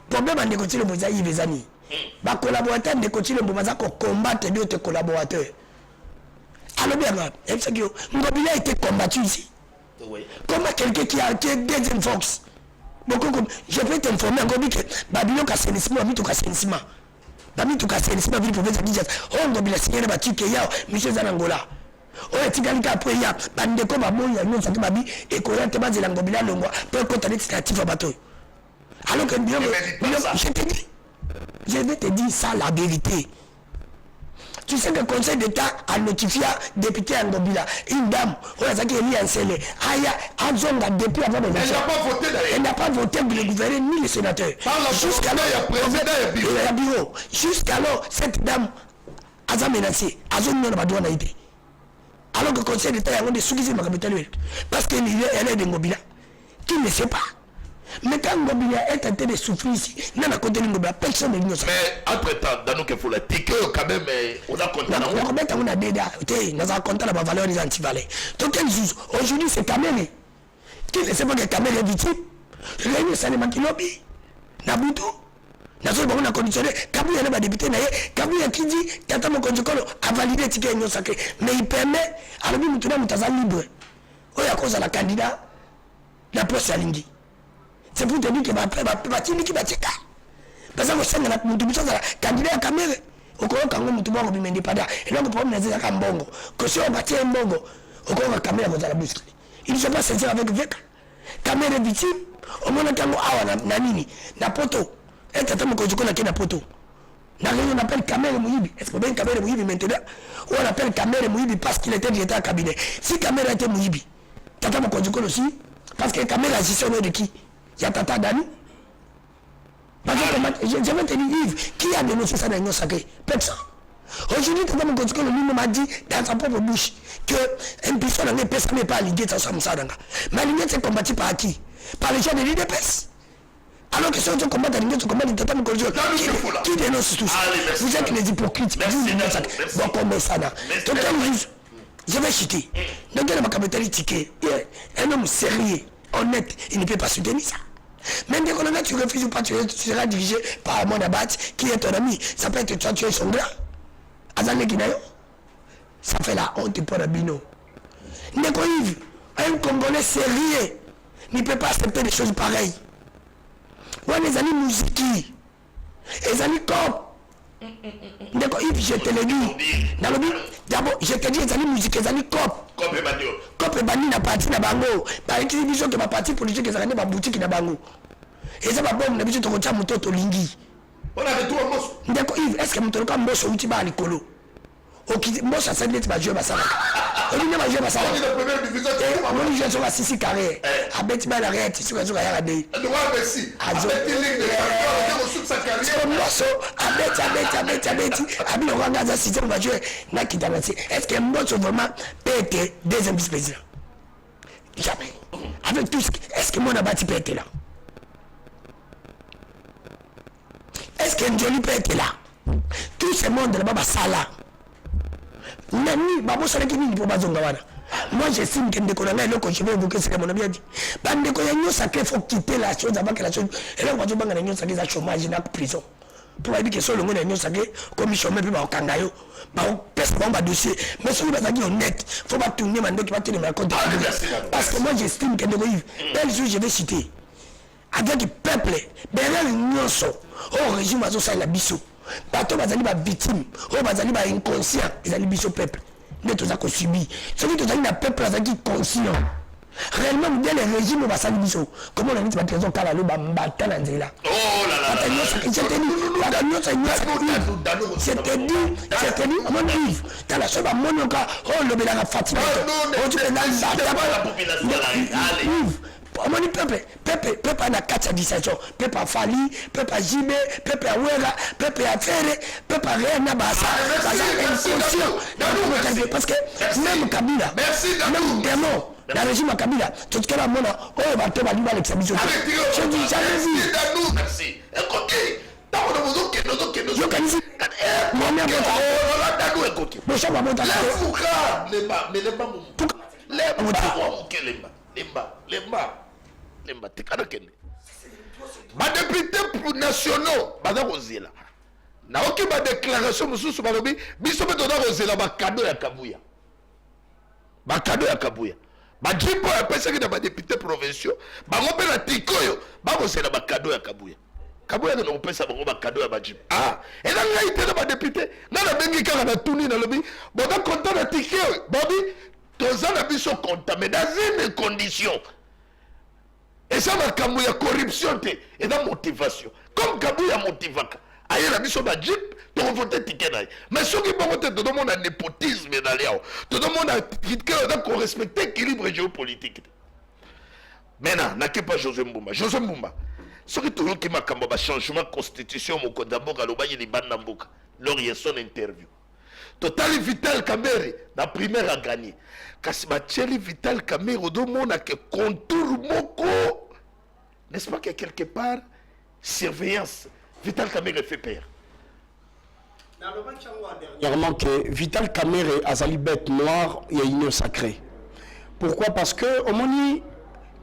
S6: problème en négocier le mosaïque des amis. Les collaborateurs négocient le mosaïque pour combattre d'autres collaborateurs. Alors bien, Ngobila a été combattu ici. Comment quelqu'un qui a été deuxième Fox. Je peux t'informer encore que Babylon a assainissement, Babylon a assainissement. Babylon a assainissement, Babylon professeur Didier. Oh, Ngobila a signé le bâti qui est Michel Zanangola. Oh, et Tigalika après, il y a Bandeko Babou, il y a une autre Babi, et Koyan Tema de Langobila Longwa, pour être législatif à bateau. Alors que je vais te dire ça, la vérité. Tu sais que le Conseil d'État a notifié député Ngobila, une dame, qui est liée à Nsele, depuis avant les élections. Elle n'a pas voté pour le gouvernement ni le sénateur. Jusqu'alors, cette dame a menacé, a été. Alors que le Conseil d'État a des sous-guisés parce qu'elle est de Ngobila. Qui ne sait pas. Mais quand Ngobila est en train de souffrir ici, il n'y a pas de Ngobila, personne ne dit ça.
S1: Mais entre-temps, dans nos faut la ticket, quand même, on a compté.
S6: On a déjà, on a compté la valeur des antivalets. Donc, aujourd'hui, c'est Kamele. Qui ne sait pas que Kamele est victime? Réunion Salema Kilobi, Nabuto. On a conditionné, Kabou y a député, Kabou y a qui dit, Tata Mokondjokolo a validé le ticket union sacré. Mais il permet, à l'objet de Moutaza libre. Il y a cause à la candidat, la poste à Lingui. C'est pour te dire que ma partie qui va tcheka. Parce que c'est la candidat à Kamere. Au courant quand on va me indépendant. Et donc, le problème c'est que Mbongo. Que si on bâtit un Mbongo, au courant que Kamere va la bousculer. Il ne se passe pas avec Veka. Kamere est victime. Au moment où on a Nanini, Napoto. Et tu as dit na poto. On appelle Kamere Mouibi. Est-ce que bien Kamere Mouibi maintenant? Ou on appelle Kamere Mouibi parce qu'il était directeur à cabinet. Si Kamere était Mouibi, Tata Mokondjokolo aussi. Parce que Kamere agissait au nom de qui? Il y a Tata Dani. Parce que je vais te dire, Yves, qui a dénoncé ça dans l'union sacrée? Personne. Aujourd'hui, Tata Mokondjokolo lui m'a dit dans sa propre bouche qu'un personne n'est pas à l'idée de sa Moussadanga. Mais l'idée c'est combattu par qui? Par les gens de l'IDPS. Alors que si on combat à l'ingénieur, on combat Tata Mokondjokolo qui dénonce tout ça. Vous êtes les hypocrites. Bon, comme ça, donc je vais chuter. Donc, il y a un ticket. Un homme sérieux, honnête, il ne peut pas soutenir ça. Même dès qu'on a tu refuses ou pas, tu seras dirigé par mon abat qui est ton ami. Ça peut être toi, tu es son grand. Azane Guinayo. Ça fait la honte pour Rabino. Nekoïv, un Congolais sérieux ne peut pas accepter des choses pareilles. Ouais, les amis musiques, les amis cop. Nekoïv, je te le dis. Dans le but, d'abord, je te dis les amis musiques, les amis cop. Cop et Bani n'a parti na bango. Par exhibition que ma partie politique, ils ont ma boutique na bango. Et ça va bon, on a besoin de retirer mon toto lingi.
S1: On avait tout un mot.
S6: D'accord, Yves, est-ce que mon toto mot sur l'outil bas à l'écolo? Au qui mot ça s'est dit, tu vas jouer à ça. Olinga majeur basala.
S3: On est la première division.
S6: Moi je suis à Sissi carré. A beti ba la réalité sur la Yarabe.
S3: Le roi Messi. A beti ligne de carrière au sous sa carrière.
S6: Mosso a beti abi le rwanda za Sissi majeur na kitamati. Est-ce que Mosso vraiment peut être deuxième vice-président? Jamais. Avec tout ce est-ce que mon abati peut être là? Est-ce que Njoli peut être là? Tout ce monde là-bas va sala. Nani babo sala kini pour bazonga wana. Moi j'estime que ndeko na eloko je vais évoquer ce que mon ami a dit. Ba ndeko ya nyo sacré faut quitter la chose avant que la chose. Et là on va dire banga na nyo sacré za chômage na prison. Pour dire que solo ngona nyo sacré comme chômage puis ba okanga yo. Ba pèse ba dossier. Mais celui ba dit honnête, faut pas tourner mandeko qui va tenir ma compte. Parce que moi j'estime que ndeko Yves, tel jour je vais citer. Avec le peuple, derrière nyonso, au régime azo sa la biso. Bato bazali ba victime, o bazali ba inconscient, ezali biso peuple. Mais tout ça qu'on subit. Celui qui est peuple bazali conscient. Réellement dans les régimes au basali biso. Comment on a dit ba trésor kala lo ba mbata na nzela.
S1: Oh là là.
S6: C'était dit, mon livre. Dans la chose à mon cas, oh le bela Fatima. Oh tu es là
S1: la population là. Allez.
S6: On dit peuple a 4 dissensions. Peuple a Fali, peuple a Jibé, peuple a Ouera, peuple a Ferré, peuple a rien à Bassa. Parce que même Kabila, même démon, la régime à Kabila, tout ce qu'elle a mona, oh, va te valider l'examen. Je dis jamais vu.
S1: Merci. Écoutez,
S3: badepute nationaux baza kozela naoki badéclaration mosusu balobi biso mpe toza kozela bakado ya kabuya bajipo apesaki na badepute provinciaux bango mpe na tiki oyo bakozela bakado ya kabuya kena kopesa bango bakado ya bajipo ena ngai te na badepute ngai nabengi kaka na tuni nalobi boza konta na tiki oyo bobi toza na biso konta mais dans une condition. Et ça va comme la corruption et la motivation. Comme Kabouya motivaka. Aïe la mission de Jeep, tu vas voter ticket. Mais ce qui va voter, tout le monde a népotisme dans les hauts. Tout le monde a respecté l'équilibre géopolitique. Maintenant, n'a pas José Mboumba. José Mboumba. Ce qui est qui m'a un changement de constitution, mon Kodamboka, l'Obaye, les Bandamboka. Lors il y a son interview. Total Vital Kamere, la première a gagné. Kassimacheli Vital Kamere, au monde a que contour moko. N'est-ce pas que quelque part, surveillance, Vital Kamere fait peur.
S4: Dernièrement que Vital Kamere azali bête noire, il y a une union sacrée. Pourquoi? Parce que au moment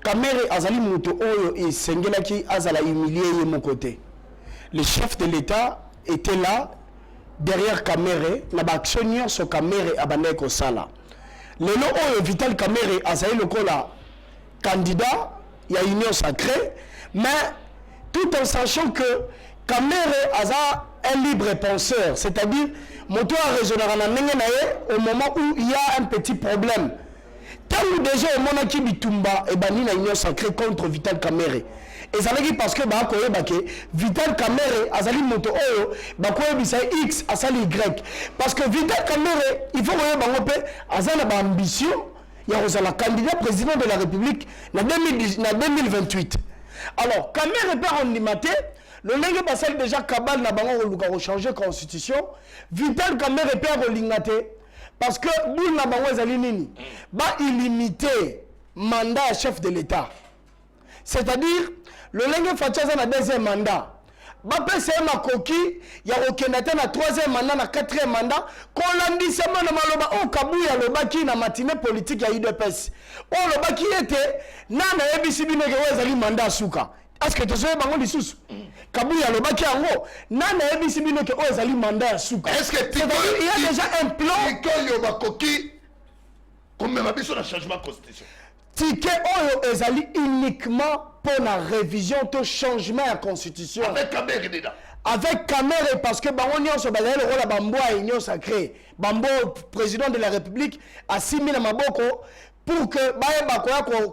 S4: Kamere azali muto oyo et sengelaki azala humilié de mon côté. Le chef de l'État était là. Derrière Kamere, na ba actionnaire sur Kamere abandé ko sala. Le nom oyo Vital Kamere azali lokola candidat, il y a une union sacrée, mais tout en sachant que Kamere a un libre penseur, c'est-à-dire moto a raisonné au moment où il y a un petit problème. Tant que déjà au moment qui bitumba et bani la union sacrée contre Vital Kamere. Et ça veut dire parce que Vital Kamere azali moto oyo bakoye bisa X asali Y parce que Vital Kamere il faut que bango pe azana ba ambition ya kozala candidat président de la République na 2028. Alors Kamere peut en limiter le lenge basal déjà kabal na bango luka changer constitution. Vital Kamere peut en limiter parce que boule na bango ezali nini ba illimité mandat chef de l'État. C'est-à-dire le Lengue Fachaza na deuxième mandat. Bapé c'est ma coquille, il y a aucun atteint na troisième mandat, na quatrième mandat. Quand l'on dit c'est mon maloba, oh Kabouya le baki na matinée politique ya IDPS. Oh le baki était, na EBCB ne gawazali mandat souka. Est-ce que tu sais bango di sous? Kabouya le baki ango, na EBCB ne gawazali mandat souka.
S3: Est-ce que
S4: il y a déjà un plan?
S3: Tiko yo ba coquille, comme même abisso na changement de constitution.
S4: Ticket oyo ezali uniquement pour la révision de changement de la constitution.
S3: Avec Kamere dedans.
S4: Avec Kamere parce que Bango Nyonso bazali le rôle à Bambo à union sacrée. Bambo président de la République a 6000 maboko pour que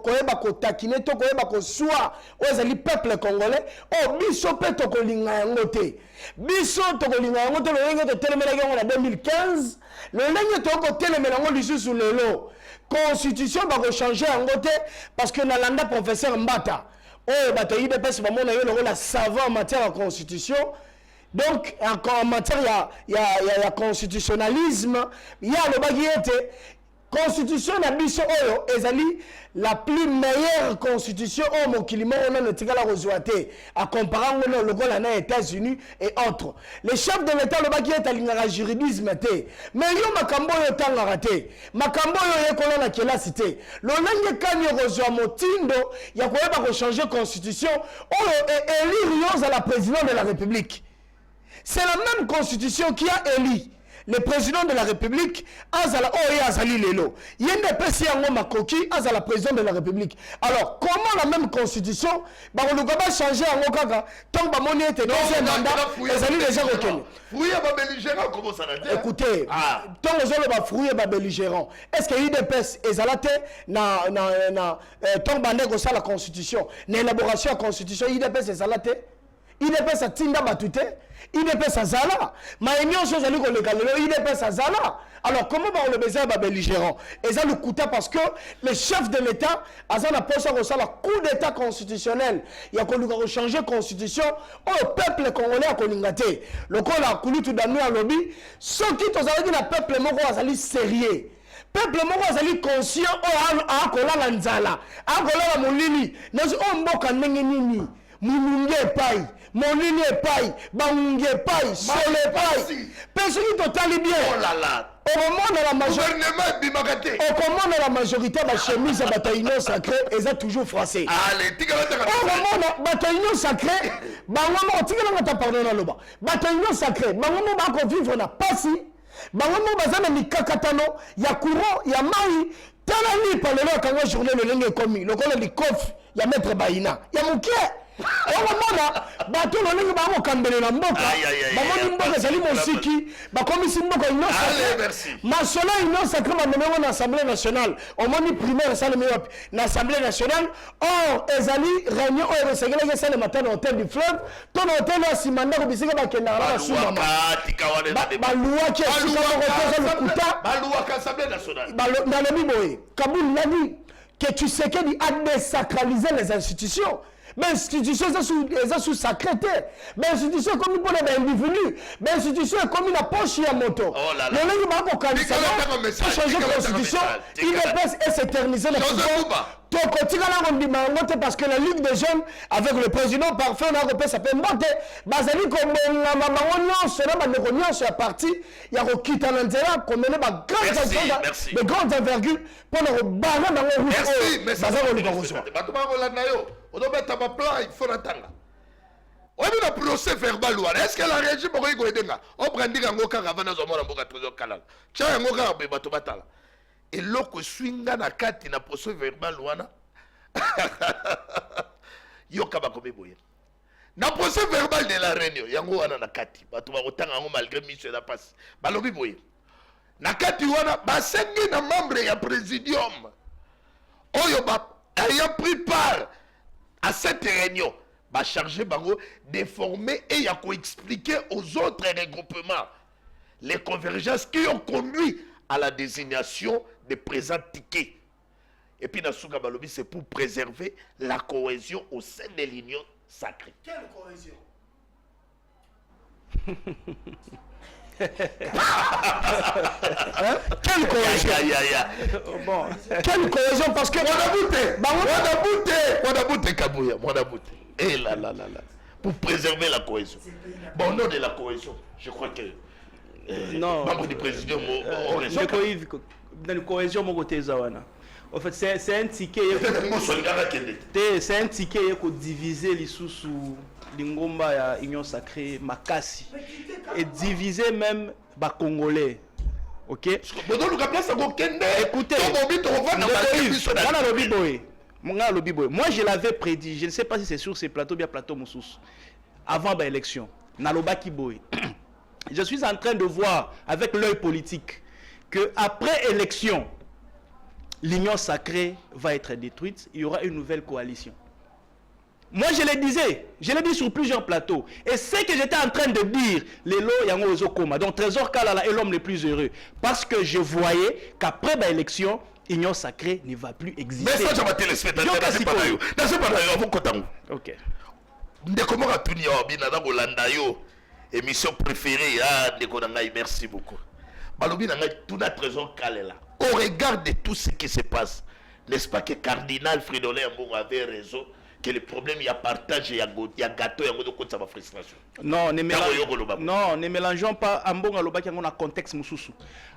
S4: koyeba kotakine to koyeba koswa ozali peuple congolais o biso pe tokolinga yango te biso tokolinga yango te lolenge totelemela yango na 2015 lolenge tokotelemela yango lisusu lelo constitution bakochanger yango te parce que nalanda professeur Mbata oyo bato UDPS bamona yo lokola savant en matière de constitution. Donc, en matière il y a constitutionnalisme, il y a le baguette. Constitution na biso oyo ezali la plus meilleure constitution au mokilimo on a tikala rozoate à comparer ngono lokola na États-Unis et autres. Les chefs de l'État le baguette alingara juridisme te. Mais yo makambo yo tangara te. Makambo yo yekola na kelasi te. Lo nenge kanyo rozwa motindo ya koyeba ko changer constitution oyo élire yo à la présidente de la République. C'est la même constitution qui a élu le président de la République, Azala Oye Azali Lelo. Yende Pessi Yango Makoki, Azala président de la République. Alors, comment la même constitution, bah on ne va pas changer en Okaka, tant que Bamoni était deuxième mandat, Azali déjà reconnu.
S3: Fouiller ma belligérant, comment ça l'a dit?
S4: Écoutez, tant que on va fouiller ma belligérant, est-ce que l'IDPS est zalaté tant que Bandego ça la constitution, l'élaboration de la constitution, l'IDPS est zalaté? IDPS a tinda batute, IDPS a zala, ma union chose ali ko le kalelo, IDPS a zala. Alors comment on le besoin ba belligérant? Et ça le coûta parce que le chef de l'État a ça la poste ça la coup d'état constitutionnel. Il y a qu'on changer constitution au peuple congolais a kolingate. Le col a coulu tout dans à lobby, ceux qui tous avec le peuple moko azali sérieux. Peuple moko azali conscient a kola la nzala, a kola la molini, nazo mboka ndenge nini. Mununge pai, monini pai, bangunge pai, sole pai. Personne qui totali bien.
S3: Oh là là.
S4: Au moment de la majorité,
S3: au
S4: moment de la majorité, la chemise à bataillon sacré, ils ont toujours français.
S3: Allez,
S4: au moment de bataillon sacré, bangomo, tigala ta pardon na loba. Bataillon sacré, bangomo ba ko vivre na pasi, bangomo bazana ni kakatano, ya courant, ya mai, talani par le kanga journée le lenge komi, le kolo li kof, ya maître Baïna, ya mukie. Omona bato lolingi bango kambele na mboka bamoni mboka zali mosiki bakomisi mboka innocent masolo innocent kama memewa na Assemblée nationale omoni primaire ça le meilleur na Assemblée nationale or ezali réunion au resegela que ça le matin au hôtel du fleuve ton hôtel a simanda ko bisika bakenda na suma ba loi qui est le kuta
S3: ba loi Assemblée nationale
S4: dans le biboy Kaboul l'a dit que tu sais qu'il a désacralisé les institutions. Mais l'institution est sous sacralité. Mais l'institution est comme pour les individus. Mais l'institution est comme une poche à moto. Le lendemain, pour changer la constitution, il est s'éterniser le pouvoir. Parce que la Ligue des jeunes, avec le président parfait, on a repéré ça peut monter. Bazali comme la maman cela va nous sur la partie. Il y a quitte à l'intérieur comme on est de grandes envergures pour nous barrer dans le
S3: Merci. On doit mettre ma plan, il faut l'attendre. On a un procès verbal. Est-ce que la régie pourrait aider? On prend des gens qui ont avant de se faire trésor calal. Tiens, un gars qui a battu. Et l'autre swinga na kati na procès verbal wana. Yo kaba kobe boye. Na procès verbal de la réunion, yango wana na kati. Batu ba otanga ngo malgré mission la passe. Balobi boye. Na kati wana basengi na membre ya présidium. Oyo ba ayant pris part à cette réunion, va charger Bango de former et à expliquer aux autres regroupements les convergences qui ont conduit à la désignation des présents tickets. Et puis, Nasuka Balobi, c'est pour préserver la cohésion au sein de l'union sacrée.
S4: Quelle cohésion? Quelle cohésion?
S5: Bon.
S4: Quelle cohésion? Parce que
S3: on a bouté Kabouya, on a bouté. Et là. Pour préserver la cohésion. Bon, au nom de la cohésion, je crois que
S5: non.
S3: Membre du président ont raison.
S5: Dans la cohésion, mon côté Zawana. En fait, c'est un ticket. C'est un ticket pour diviser les sous l'ingomba ya union sacrée makasi et diviser même les Congolais. Ok? Écoutez, moi je l'avais prédit, je ne sais pas si c'est sur ces plateaux bien plateau Moussous, avant l'élection. Je suis en train de voir avec l'œil politique que après élection, l'union sacrée va être détruite, il y aura une nouvelle coalition. Moi, je le disais, je l'ai dit sur plusieurs plateaux. Et c'est que j'étais en train de dire, les lots yango ozokoma, donc Trésor Kalala est l'homme le plus heureux. Parce que je voyais qu'après l'élection, l'union sacrée ne va plus exister.
S3: Mais ça, je vais téléspectateur, c'est pas là. C'est pas là, vous comptez.
S5: Ok.
S3: Comment on a tout dit, émission préférée, merci beaucoup. Au regard de tout ce qui se passe, n'est-ce pas que Cardinal Fridolin Ambongo avait raison que le problème, il y a partage, il y a gâteau, il y a de ma frustration.
S5: Non, ne mélangeons pas Ambongo Aloba qui a un contexte moussou.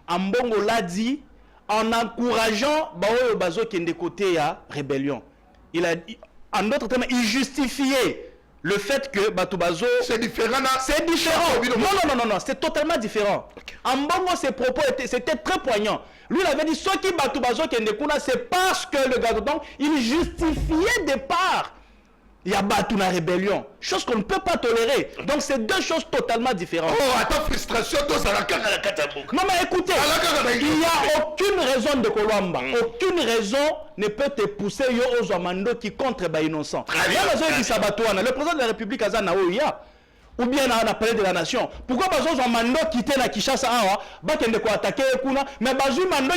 S5: Ambongo l'a dit en encourageant Baoyo Bazo qui est de côté à rébellion. Il a dit, en d'autres termes, il justifiait le fait que Batubazo...
S3: C'est différent.
S5: C'est différent. Non, c'est totalement différent. Okay. Ambongo, ses propos, c'était très poignant. Lui, il avait dit, ce qui Batubazo qui est de côté, c'est parce que le gars, donc, il justifiait des parts. Il y a battu la rébellion. Chose qu'on ne peut pas tolérer. Donc, c'est deux choses totalement différentes.
S3: Oh, attends, frustration, toi, ça la
S5: non, mais écoutez, il n'y a aucune raison de Kolwamba. Aucune raison ne peut te pousser aux Amando qui contre les innocents. Le président de la République, Azanaouya, ou bien on a parlé de la nation. Pourquoi Bazo Amando quitter la Kishasa Awa, Bakende ko attaquer Kuna, mais Bazo Mando,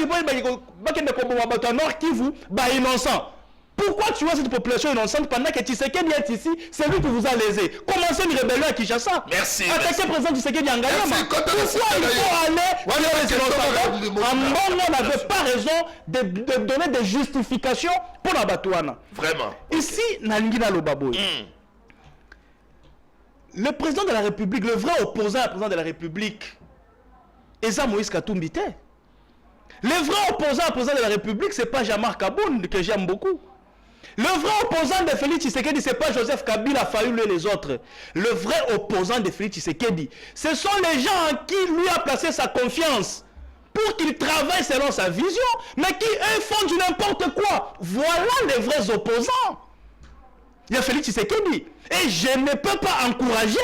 S5: Bakende ko Bomabato Nord Kivu, innocent. Pourquoi tu vois cette population innocente pendant que Tshisekedi est ici, c'est lui qui vous a lésé. Commencez une rébellion à Kinshasa.
S3: Merci.
S5: Attaquez le président Tshisekedi en Ganyama. Pourquoi il faut aller Ambongo n'avait pas raison de donner des justifications pour la Batouana.
S3: Vraiment.
S5: Ici, Nalingina Lobaboy. Le président de la République, le vrai opposant au président de la République, Eza Moïse Katoumbite. Le vrai opposant au président de la République, ce n'est pas Jean-Marc Kaboun, que j'aime beaucoup. Le vrai opposant de Félix Tshisekedi, ce n'est pas Joseph Kabila, Fayoulou et les autres. Le vrai opposant de Félix Tshisekedi, ce sont les gens en qui lui a placé sa confiance pour qu'il travaille selon sa vision, mais qui, eux, font du n'importe quoi. Voilà les vrais opposants. Il y a Félix Tshisekedi. Et je ne peux pas encourager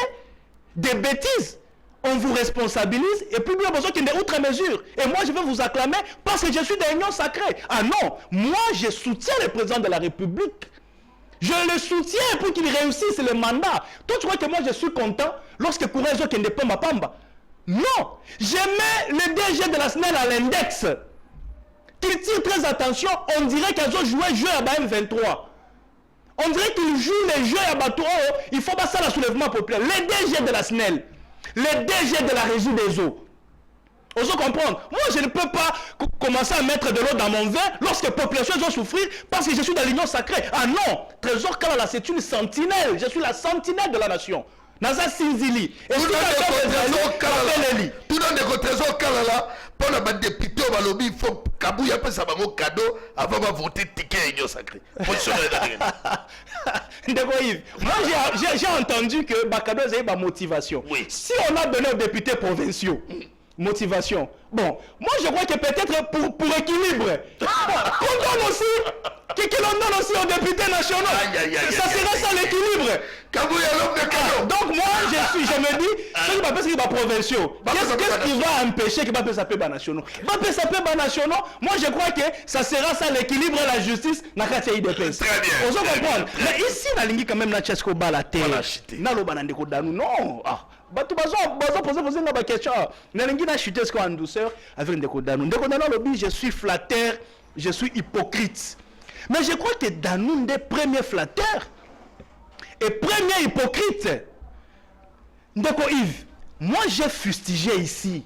S5: des bêtises. On vous responsabilise et puis bien besoin qu'il y ait outre mesure. Et moi, je vais vous acclamer parce que je suis de l'union sacrée. Ah non, moi, je soutiens le président de la République. Je le soutiens pour qu'il réussisse le mandat. Toi, tu crois que moi, je suis content lorsque Kourezo qui n'est pas ma pamba? Non, je mets le DG de la SNEL à l'index. Qu'il tire très attention, on dirait qu'ils ont joué jeu à M23. On dirait qu'ils jouent les jeux à bateau. Il faut pas ça le soulèvement populaire. Le DG de la SNEL. Les DG de la régie des eaux. Osez comprendre. Moi, je ne peux pas commencer à mettre de l'eau dans mon vin lorsque la population doit souffrir parce que je suis dans l'union sacrée. Ah non, Trésor Kalala, c'est une sentinelle. Je suis la sentinelle de la nation. Naza Sinzili. Et
S3: tout le monde Trésor Kalala, pour le député au lobby, il faut Kabouya passe un cadeau avant de voter ticket l'union sacrée.
S5: Moi, j'ai entendu que Bakado a eu ma motivation.
S3: Oui.
S5: Si on a donné aux députés provinciaux, motivation. Bon, moi je crois que peut-être pour équilibre, qu'on donne aussi, que l'on donne aussi aux députés nationaux. Ça serait ça l'équilibre. Donc moi je me dis, ce qui va provinciaux, qu'est-ce qui va empêcher que va s'appeler bas nationaux? Va s'appeler bas nationaux, moi je crois que ça sera ça l'équilibre et la justice dans la IDPS.
S3: Très bien.
S5: On comprendre. Mais ici, la ligne quand même la Tchesco bala terre. Non. Ah. Batu bazo poser une question. Nalingi na chuter en douceur avec Ndeko Danou. Ndeko Danou lobby, je suis flatteur, je suis hypocrite. Mais je crois que Danou est premier flatteur et premier hypocrite. Ndeko Yves, moi j'ai fustigé ici.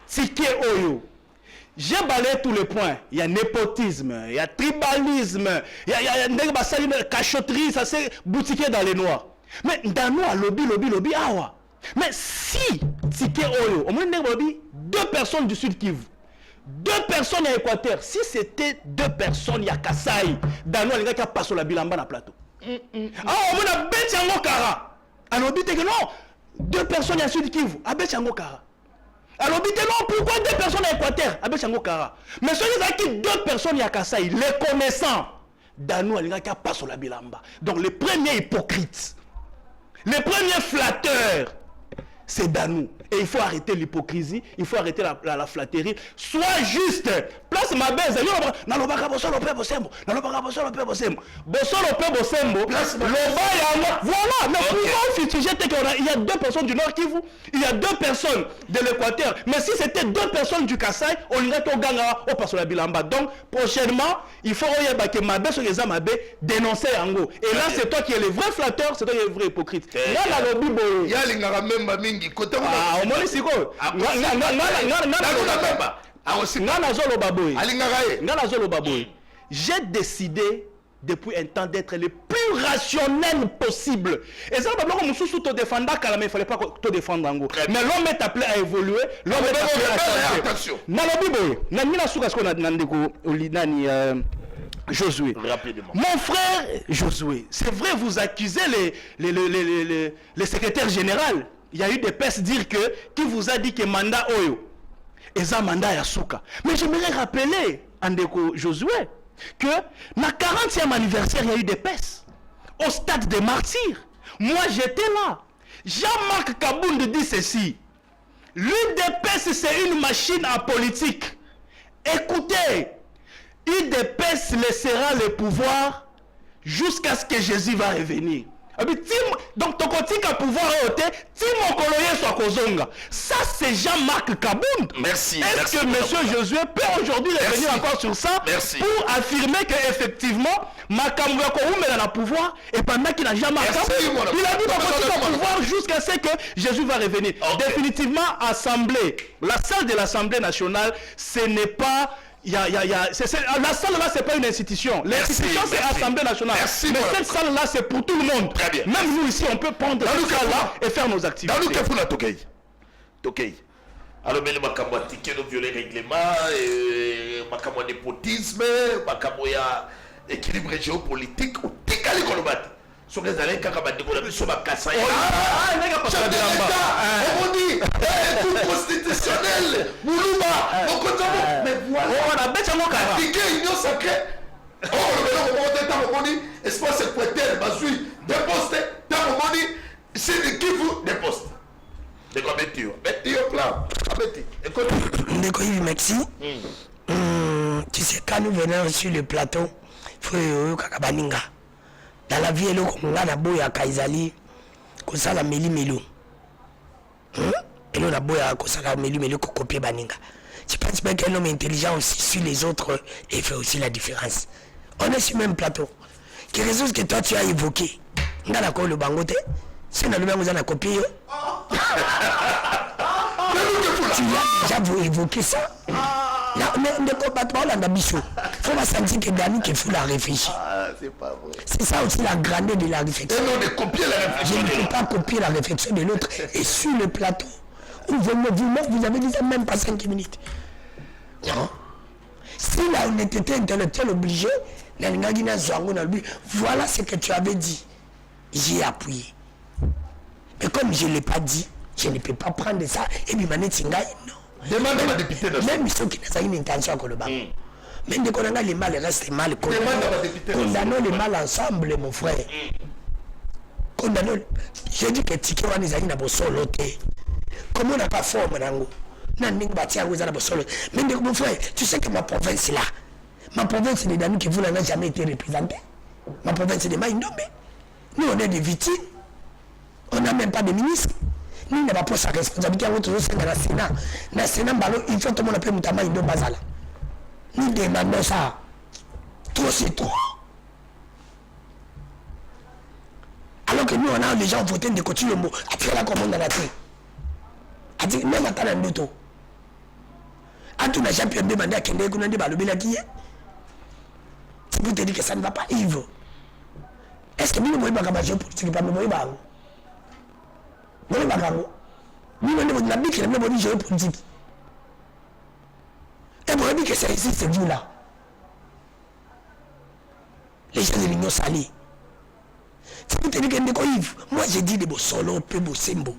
S5: Tike Oyo. J'ai balayé tous les points. Il y a népotisme, il y a tribalisme, il y a une cachotterie, ça s'est boutiqué dans les noirs. Mais Danou a lobby, awa. Mais si Tike Oyo, au moins deux personnes du Sud Kivu, deux personnes à Équateur, si c'était deux personnes, il y a Kassai, Danou a pas passé la bilamba dans le plateau. Ah, au moins a Betchango Kara. Alors, dit que non, deux personnes à Sud Kivu, à Betchango Kara. Alors, dites non, pourquoi deux personnes à Équateur, à Betchango Kara? Mais ceux qui deux personnes à Kassai, les connaissants, Danou a pas passé la bilamba. Donc, le premier hypocrite. Le premier flatteur, c'est Danou. Et il faut arrêter l'hypocrisie, il faut arrêter la flatterie. Sois juste. Place ma baise. Nalobaka bosolo pe bosembo. Nalobaka bosolo pe bosembo. Bosolo pe bosembo. Voilà. Mais pourquoi fustiger qu'il y a 2 personnes du Nord Kivu, il y a 2 personnes de l'Équateur. Mais si c'était 2 personnes du Kasaï, on irait au Ganga, au Pasola Bilamba. Donc, prochainement, il faut que ma baise sur les Amabé dénoncer Yango. Et là, c'est toi qui es le vrai flatteur, c'est toi qui es le vrai hypocrite. Là, la lobby, il y a les Mingi. Ah, au moins, c'est quoi? J'ai décidé depuis un temps d'être le plus rationnel possible. Et ça, comme sous te défendre, mais il fallait pas te défendre. Mais l'homme est appelé à évoluer, l'homme est appelé à changer. Josué. Rapidement. Mon frère Josué, c'est vrai, vous accusez les secrétaires généraux. Il y a eu des pestes dire que qui vous a dit que mandat Oyo et un mandat Yasuka. Mais j'aimerais rappeler Andeko Josué que na 40e anniversaire il y a eu des pestes au stade des martyrs. Moi j'étais là. Jean-Marc Kabound dit ceci. L'UDPS c'est une machine à politique. Écoutez, UDPS laissera le pouvoir jusqu'à ce que Jésus va revenir. Donc, ton côté qui a pouvoir ôter, Tim Okoloye soit Kozonga. Ça, c'est Jean-Marc Kabound.
S1: Merci.
S5: Est-ce que monsieur Josué peut aujourd'hui revenir encore sur ça pour affirmer qu'effectivement, Makambo Yakoumé a le pouvoir et pendant qu'il n'a jamais il a dit ton côté qui a pouvoir jusqu'à ce que Jésus va revenir. Définitivement, Assemblée, la salle de l'Assemblée nationale, ce n'est pas. La salle là, c'est pas une institution. L'institution, c'est l'Assemblée nationale. Mais cette salle là, c'est pour tout le monde.
S1: Très bien.
S5: Même nous ici, on peut prendre cette salle là et faire nos activités.
S1: Dans le cas où Tokei. Alors, mais le makambo ticket de violer règlement, makambo népotisme, makambo ya équilibre géopolitique, ou tikali kolobati. Sur les années, quand on a dit qu'on a vu sur ma casse, on dit, tout constitutionnel, Moulouba, mais voilà, on a bêté mon cas. Ticket, union sacrée. On dit, espace équateur, Bazoui, déposté, tant on dit, c'est de qui vous déposte. De quoi bêtir? Bêtir, plan. Écoute.
S6: Merci. Tu sais, quand nous venons sur le plateau, il faut Kakabaninga. Dans la vie, on a la boya Kaizali, comme ça la meli-melo. Et on a boya comme ça la meli-melo, qu'on copie Baninga. Je pense bien qu'un homme intelligent aussi suit les autres et fait aussi la différence. On est sur le même plateau. Quelque chose que toi tu as évoqué. On a d'accord le bangote. Si on a le même, vous en a copié. Tu as déjà évoqué ça. Mais on ne combat pas l'ambition. Il faut pas sentir que Dani qui fout la réfléchir.
S1: C'est pas vrai.
S6: C'est ça aussi la grandeur de la réflexion.
S1: Et non de copier la réflexion.
S6: Je ne peux pas copier la réflexion de l'autre. Et sur le plateau, vous avez dit ça même pas 5 minutes. Non. Si la honnêteté intellectuelle obligée, voilà ce que tu avais dit. J'ai appuyé. Mais comme je ne l'ai pas dit, je ne peux pas prendre ça. Et puis, non.
S1: Demande à la députée de
S6: même ceux qui n'ont pas une intention que le bas. Même dès qu'on a les mal, reste mal. Condamnons les mal ensemble, mon frère. Condamnons. J'ai dit que Tiki Wan Isaï n'a pas solo. Comment on n'a pas forme, Nango? Mais mon frère, tu sais que ma province est là. Ma province est des Dani qui n'a jamais été représentée. Ma province est de Maïndombe. Nous, on est des victimes. On n'a même pas de ministre. Nous, on n'a pas sa responsabilité à votre dans le Sénat. Dans le Sénat, il faut que tout le monde appelle Moutama Indo Bazala. Nous demandons ça. Trop, c'est trop. Alors que nous, on a déjà voté de continuer le mot. Après la commande dans la terre. Même à Talandoto. Tu n'as jamais demandé à quelqu'un qu'on a dit Balobelaki. C'est pour te dire que ça ne va pas, Yves. Est-ce que nous ne pouvons pas faire politique par nous? Nous ne pouvons pas faire. Nous ne pouvons pas faire politique. Et vous avez dit que c'est ici, c'est vous là. Les gens de l'Union salée. C'est pour te dire que Yves, moi j'ai dit de beaux solo, peu beaux symboles.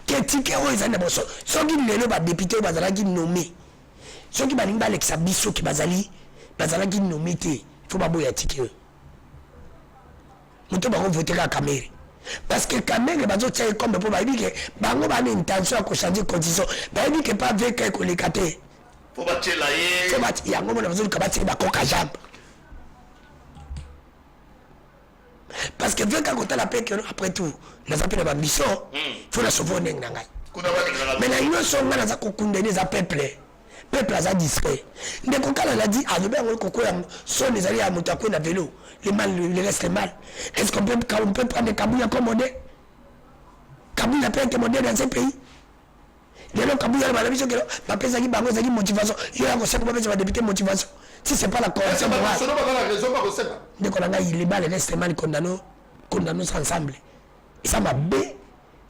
S6: Que ticket aux années bosso. Ceux qui ne pas député ou bazala qui nommé. Ceux qui balinga Alexa Bisso qui bazali qui nommé te. Il faut pas boire ticket. Nous te voter à Caméré. Parce que quand même, les autres tiennent comme pour dire que bango a une intention à changer condition. Bah dit que pas avec que les catés.
S1: Faut battre là.
S6: Faut battre. Il y a un moment où on va battre la coca jambe. Parce que vu qu'on a la paix après tout, nous appelons la mission. Il faut la sauver en Nangai. Mais là, ils sont là, ils ont condamné les peuple. Peuple a discret. Mais quand on a dit, ah, sont les alliés à Moutakou na vélo, les mal, le reste est mal. Est-ce qu'on peut prendre Kabouya comme modèle? Kabouya peut être modèle dans ce pays. Les gens Kabouya, la mission que la paix zagi bango zagi motivation. Il y a un conseil pour va débuter motivation. Si c'est pas la correction morale.
S3: C'est pas la raison pour ça.
S6: Dès qu'on a il est mal, le reste est mal, condamnons ensemble. Et ça m'a bé.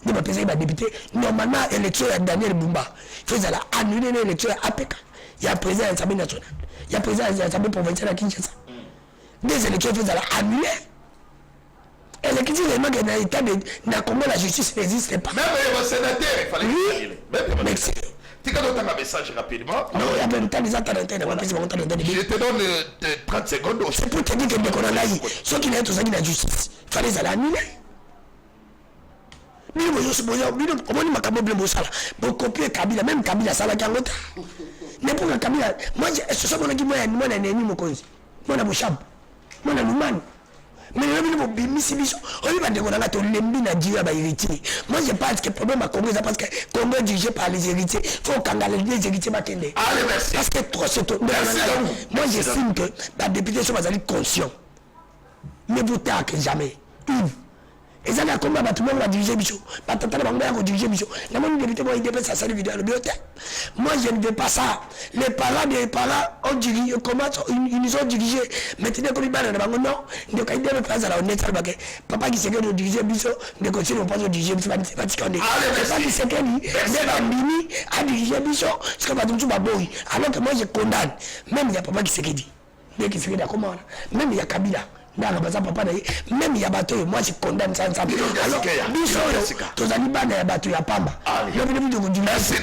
S6: Il m'a pensé qu'il va débuter. Normalement, l'élection de Daniel Bumba, il faut annuler l'élection à APK. Il y a un président de l'Assemblée nationale. Il y a un président de l'Assemblée provinciale à Kinshasa. Des élections, il faut annuler. Et les critiques, vraiment, que dans l'état de Congo, la justice n'existe pas.
S3: Même les sénateurs, il fallait
S6: oui. Merci.
S1: Tu as donné un message rapidement.
S6: Non, il y a même temps des attentes.
S3: Je te donne 30 secondes.
S6: C'est pour te dire que dès qu'on a eu, ceux qui n'ont pas la justice, il fallait les annuler. Nous on makambo blé mosala pour copier Kabila, même Kabila ça va gangota mais pour Kabila moi ce sont mon qui moi na neni mokonzi moi na boshab moi na lumani mais le bino bimisi biso on va dire qu'on a to lembi na dieu ba héritier moi je pense que problème à Congo c'est parce que Congo est dirigé par les héritiers faut kangala les héritiers batende
S3: allez merci
S6: parce que trop c'est tout moi j'estime que la député sont bazali conscient ne voter que jamais et ça, tout le monde va diriger Bichot. Pas tout le monde va diriger Bichot. La même vérité, moi, il dépend de sa salle vidéo à bibliothèque. Moi, je ne veux pas ça. Les parents ont dirigé, comment ils nous ont dirigé. Maintenant, comme ils parlent, non, ils ont des phrases à la honnête. Papa qui sait que nous dirigeons Bichot, nous continuons pas à diriger Bichot. C'est pas ce qu'on est. Papa qui sait que lui, Mimi a dirigé Bichot, c'est comme tout le monde. Alors que moi, je condamne. Même il y a papa qui sait qu'il dit. Dès qu'il sait comment. Même il y a Kabila. Même il y a bateau, moi je condamne ça ensemble. Alors, tous les bandes de bateau, il y a Pamba.
S1: Merci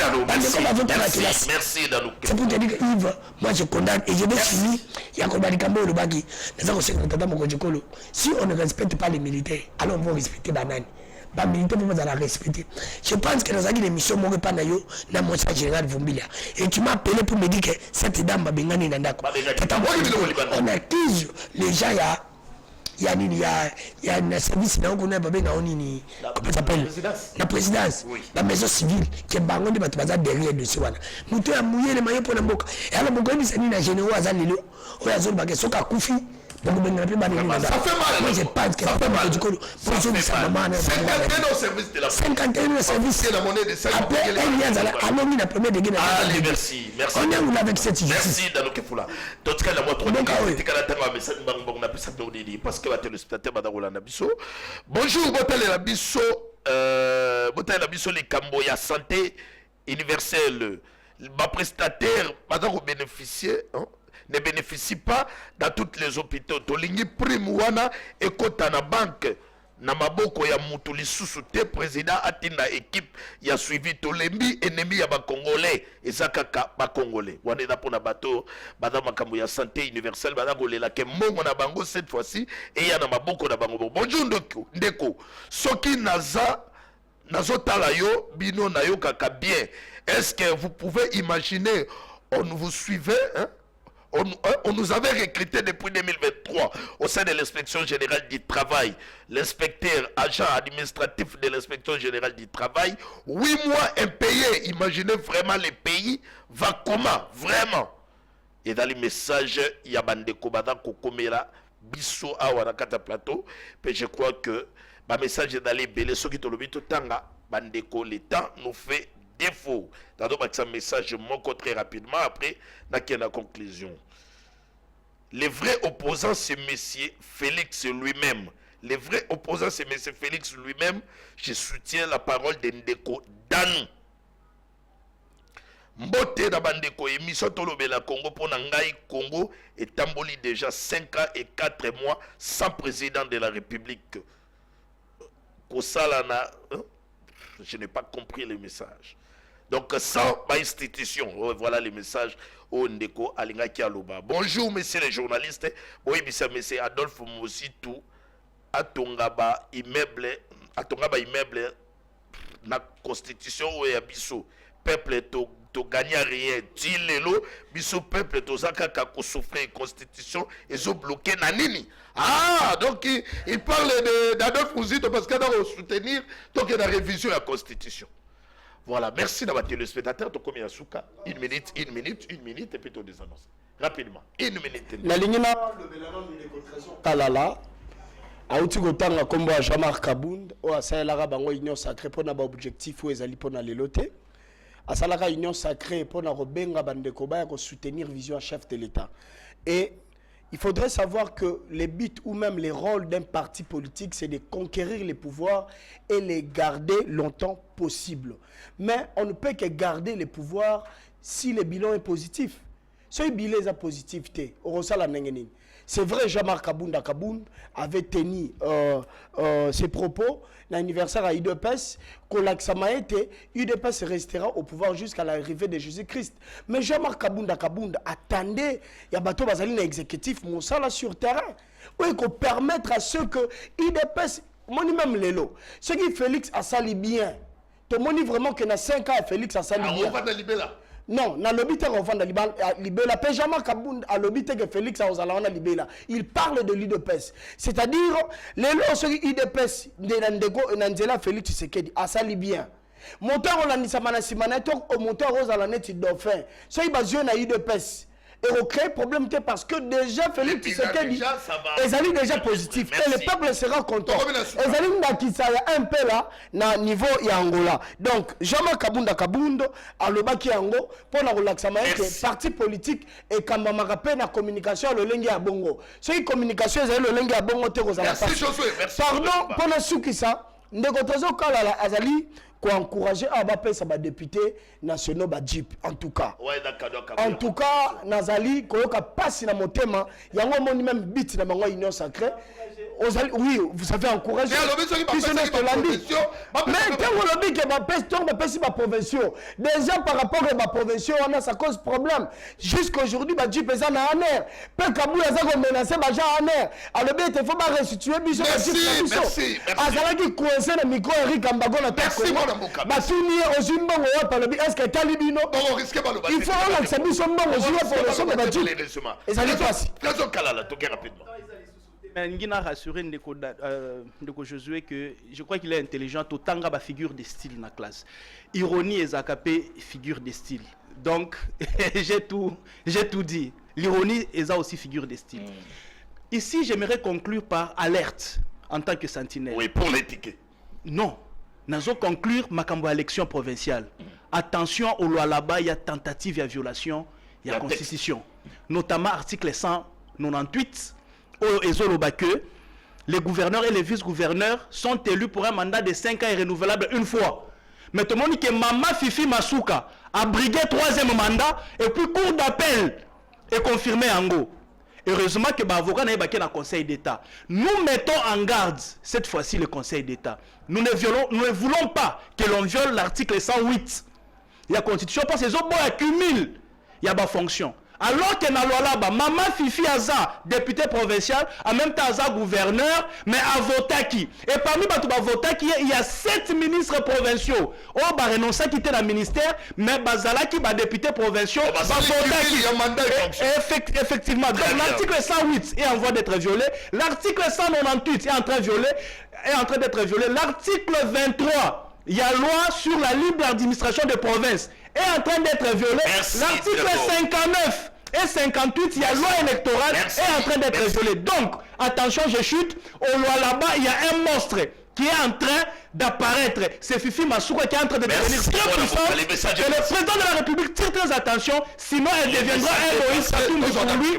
S1: Danou.
S6: C'est pour te dire que Yves, moi je condamne et je vais finir. Il y a Kobali Kambo le Bagi. Si on ne respecte pas les militaires, alors on va respecter Banane. Les militaires vont la respecter. Je pense que dans une émission, moi je parle dans mon sac général Vumbilia. Et tu m'as appelé pour me dire que cette dame va bengani nandako. On accuse les gens. Il y a un service là où on a comment s'appelle la présidence, la maison civile qui est bangon de battre derrière de ce wana. Nous te mouiller les maillots pour la boca. Et alors mon gars c'est ni na généraux azalilo. O ya zone bague soka kufi. Donc ben na pas
S3: ça fait mal.
S6: Moi je pense que ça fait mal du coup. Pour ça ça maman
S3: 51 au service de la
S6: 51 au service
S3: de la monnaie de 5.
S6: Après il y a la anomi la première degré.
S1: Allez merci.
S6: On est où avec cette justice.
S1: Merci Danou Kefula. Donc cas la moi trop donc la tanga message bango na pesa de parce que va téléspectateur badarola na biso.
S3: Bonjour botel la biso
S1: botel la biso les cambo ya santé universelle. Ma prestataire madame bénéficier ne bénéficie pas dans tous les hôpitaux. Tolingi prime wana et kota na banque na maboko ya mutu lisusu te président atinda équipe ya suivi tolembi ennemi ya ba congolais ezakaka ba congolais wana na pona bato bada makambo ya santé universelle bada golela ke mongo na bango cette fois-ci et ya na maboko na bango. Bonjour ndeko soki nazotala yo bino na yo kaka bien. Est-ce que vous pouvez imaginer on vous suivait hein? On nous avait recruté depuis 2023 au sein de l'inspection générale du travail. L'inspecteur agent administratif de l'inspection générale du travail, 8 mois impayés. Imaginez vraiment le pays va comment? Vraiment. Et dans les messages, il y a Bandeko Bada Kokomera, Bisso Awarakata Plateau. Mais je crois que ma message est d'aller belé ceux qui te le tanga. Bandeko, le temps nous fait défaut. Dans un message, mon très rapidement. Après, la conclusion. Le vrai opposant, c'est monsieur Félix lui-même. Le vrai opposant, c'est monsieur Félix lui-même. Je soutiens la parole de Ndeko Danou. Mbote na bandeko émission Tolobela Congo pour Nangai Congo et tamboli déjà 5 ans et 4 mois sans président de la République. Kosalana, je n'ai pas compris le message. Donc, sans institution, voilà les messages au Ndeko Alinga Kialoba. Bonjour, messieurs les journalistes. Oui, monsieur Adolphe Mositou, Atongaba, immeuble atonga ba immeuble na constitution ou ya biso peuple to gagner rien ti lelo biso peuple to zaka ka ko souffrir constitution et bloqué na nini. Ah, donc il parle d'Adolphe Mouzito parce qu'il doit soutenir donc la révision de la constitution. Voilà, merci d'avoir téléspectateurs. Tu combien souka? Une minute, et puis tu des annonces. Rapidement, 1 minute.
S4: La ligne le Bélanon de Trésor Kalala. Aouti Gotanga Kombo à Jean-Marc Kabound, ou à Saïlara Bango Union Sacrée pour n'avoir objectif ou ezali pour n'aller loter. À Salara Union Sacrée pour n'avoir benga bandekoba pour soutenir vision chef de l'État. Et il faudrait savoir que les buts ou même les rôles d'un parti politique, c'est de conquérir les pouvoirs et les garder longtemps possible. Mais on ne peut que garder les pouvoirs si le bilan est positif. Si le bilan est positif, c'est vrai, Jean-Marc Kabound avait tenu ses propos dans l'anniversaire à UDPS, que l'Axamaïté, UDPS restera au pouvoir jusqu'à l'arrivée de Jésus-Christ. Mais Jean-Marc Kabound attendait, il y a bateau bazali exécutif, mon sala sur terrain. Oui, qu'on permettre à ceux que UDPS, moi même l'élo, ce qui Félix a sali bien, tout le monde vraiment que dans 5 ans, Félix a sali bien.
S3: On va dans Libéla.
S4: Non, na lobby te revend Libéla. Jean-Marc Kabound a lobby te que Félix a osala Libéla. Il parle de l'UDPS. C'est-à-dire, les lois sur l'UDPS, de Nandela Félix Tshisekedi, a sali bien. Monteur on a ni samana simanato au monteur aux alanetti dauphin. So il basé na UDPS. Et on crée problème parce que déjà Félix Tshisekedi est déjà positif. Et le peuple sera content. Et un peu là, na niveau ya Angola. Donc, Jean-Marc Kabound, à l'obaki Ango, pour la relaxation, parti politique et quand on rappelle la communication, le lengue à Bongo. C'est une communication, le lengue à Bongo, pardon, pour le soukisa, Ndegotozo Kalala Azali, pour encourager à bapesa ba député nationaux ba JIP en tout cas. En tout cas, Nazali koyoka passe na motema, yango moni même bit na bango union sacrée. Oui, vous avez encouragé. Mais quand vous le dites que ma peste ma provinciaux, déjà par rapport à ma provinciaux, on a ça cause problème. Jusqu'à aujourd'hui, ma JIP est en aner. Peu Kabou a menacé ma gens en aner. Alors bien, il faut pas restituer.
S3: Merci.
S4: Azala qui coincé le micro Eric Ambago la tête. Est-ce que Talibino il faut que ça puisse être bon pour le son de la JIP. Et ça n'est pas si.
S1: Rapidement.
S5: Ngina rassuré Ndeko Josué que je crois qu'il est intelligent. Totanga ba figure de style dans la classe. Ironie et zakapé figure de style. Donc j'ai tout dit. L'ironie est aussi figure de style. Ici, j'aimerais conclure par alerte en tant que sentinelle.
S1: Oui, pour les tickets.
S5: Non. Nous allons conclure ma élection provinciale. Attention au loi là-bas, il y a tentative, il y a violation, il y a constitution. Notamment article 198 que les gouverneurs et les vice-gouverneurs sont élus pour un mandat de 5 ans et renouvelable une fois. Mais tout le monde dit que Mama Fifi Masuka a brigué 3e mandat et puis cour d'appel est confirmé en go. Heureusement que l'avocat n'a pas dans le Conseil d'État. Nous mettons en garde cette fois-ci le Conseil d'État. Nous ne voulons pas que l'on viole l'article 108. Il y a constitution parce que les autres accumulent. Il y a des fonctions. Alors que dans la loi là-bas, Maman Fifi Aza, député provincial, en même temps Aza gouverneur, mais à Votaki. Et parmi les Votaki, il y a 7 ministres provinciaux. On va renoncer à quitter le ministère, mais Bazalaki, député provincial, effectivement. Donc l'article 108 est en voie d'être violé. L'article 198 est en train d'être violé. L'article 23, il y a loi sur la libre administration des provinces, est en train d'être violé. L'article 59 et 58, il y a loi électorale, est en train d'être violé. Donc, attention, je chute. Au loi là-bas, il y a un monstre qui est en train d'apparaître. C'est Fifi Masuka qui est en train de devenir très puissant. Et le président de la République tire très attention, sinon elle deviendra un Moïse Satum pour lui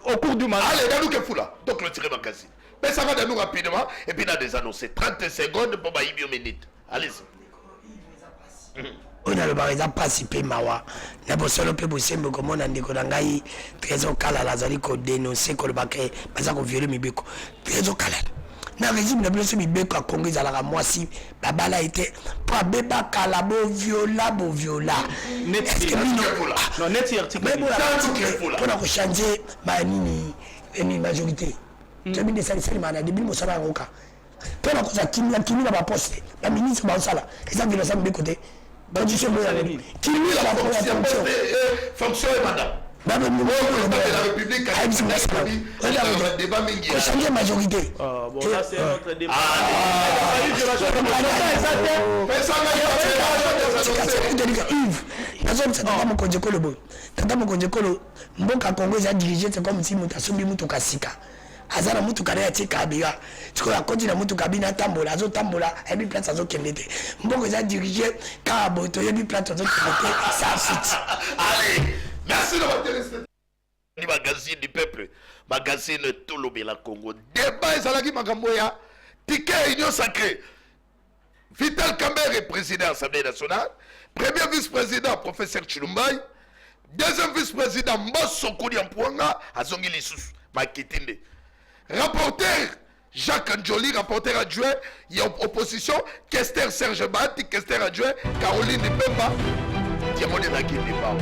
S5: au cours du mandat.
S1: Allez, Danou Kefoula. Donc, le tiré magazine. Mais ça va de nous rapidement. Et puis, il a des annonces. 30 secondes pour Baïbi minute. Allez-y.
S6: On a le barrage participé mawa na bosolo pe bosembo comme on ndeko na ngai Trésor Kalala zali ko dénoncer ko le baké baza ko violer mibeko Trésor Kalala na régime na blessé mibeko a Congo ezalaka mwasi babala était pas beba kalabo viola est-ce
S5: non net article
S6: pour la changer ba nini majorité tu as mis des salissali mana début mo sala ngoka mpe nakoza kimi na baposte baministre baosala eza violation mbe côté condition moya kimi na baposte
S3: fonction et madame
S6: changer majorité tata mokonzi ekolo boye tata mokonzi ekolo mboka congo eza dirige te comme si moto asombi mutuka sika aza na mutuka na ye atie kabila sikoyo akoti na mutuka bino atambola azotambola ayebi place azokende te mboka eza dirige kaka boye toyebi place azokende te sa fiti.
S3: Allez, merci de votre téléspectateur.
S1: Magazine du peuple, magazine Tolobela Congo.
S3: Débat ezalaki makambo ya ticket union sacrée. Vital Kamerhe, président de l'Assemblée nationale. Premier vice-président, professeur Chilumbai. Deuxième vice-président, Mbosso Koudia Mpouanga, Azongi Lissous, Makitinde. Rapporteur, Jacques Njoli, rapporteur adjoint. Il y a opposition, Kester Serge Bahati, Kester adjoint, Caroline Pemba. Diamond Nakinde Bao.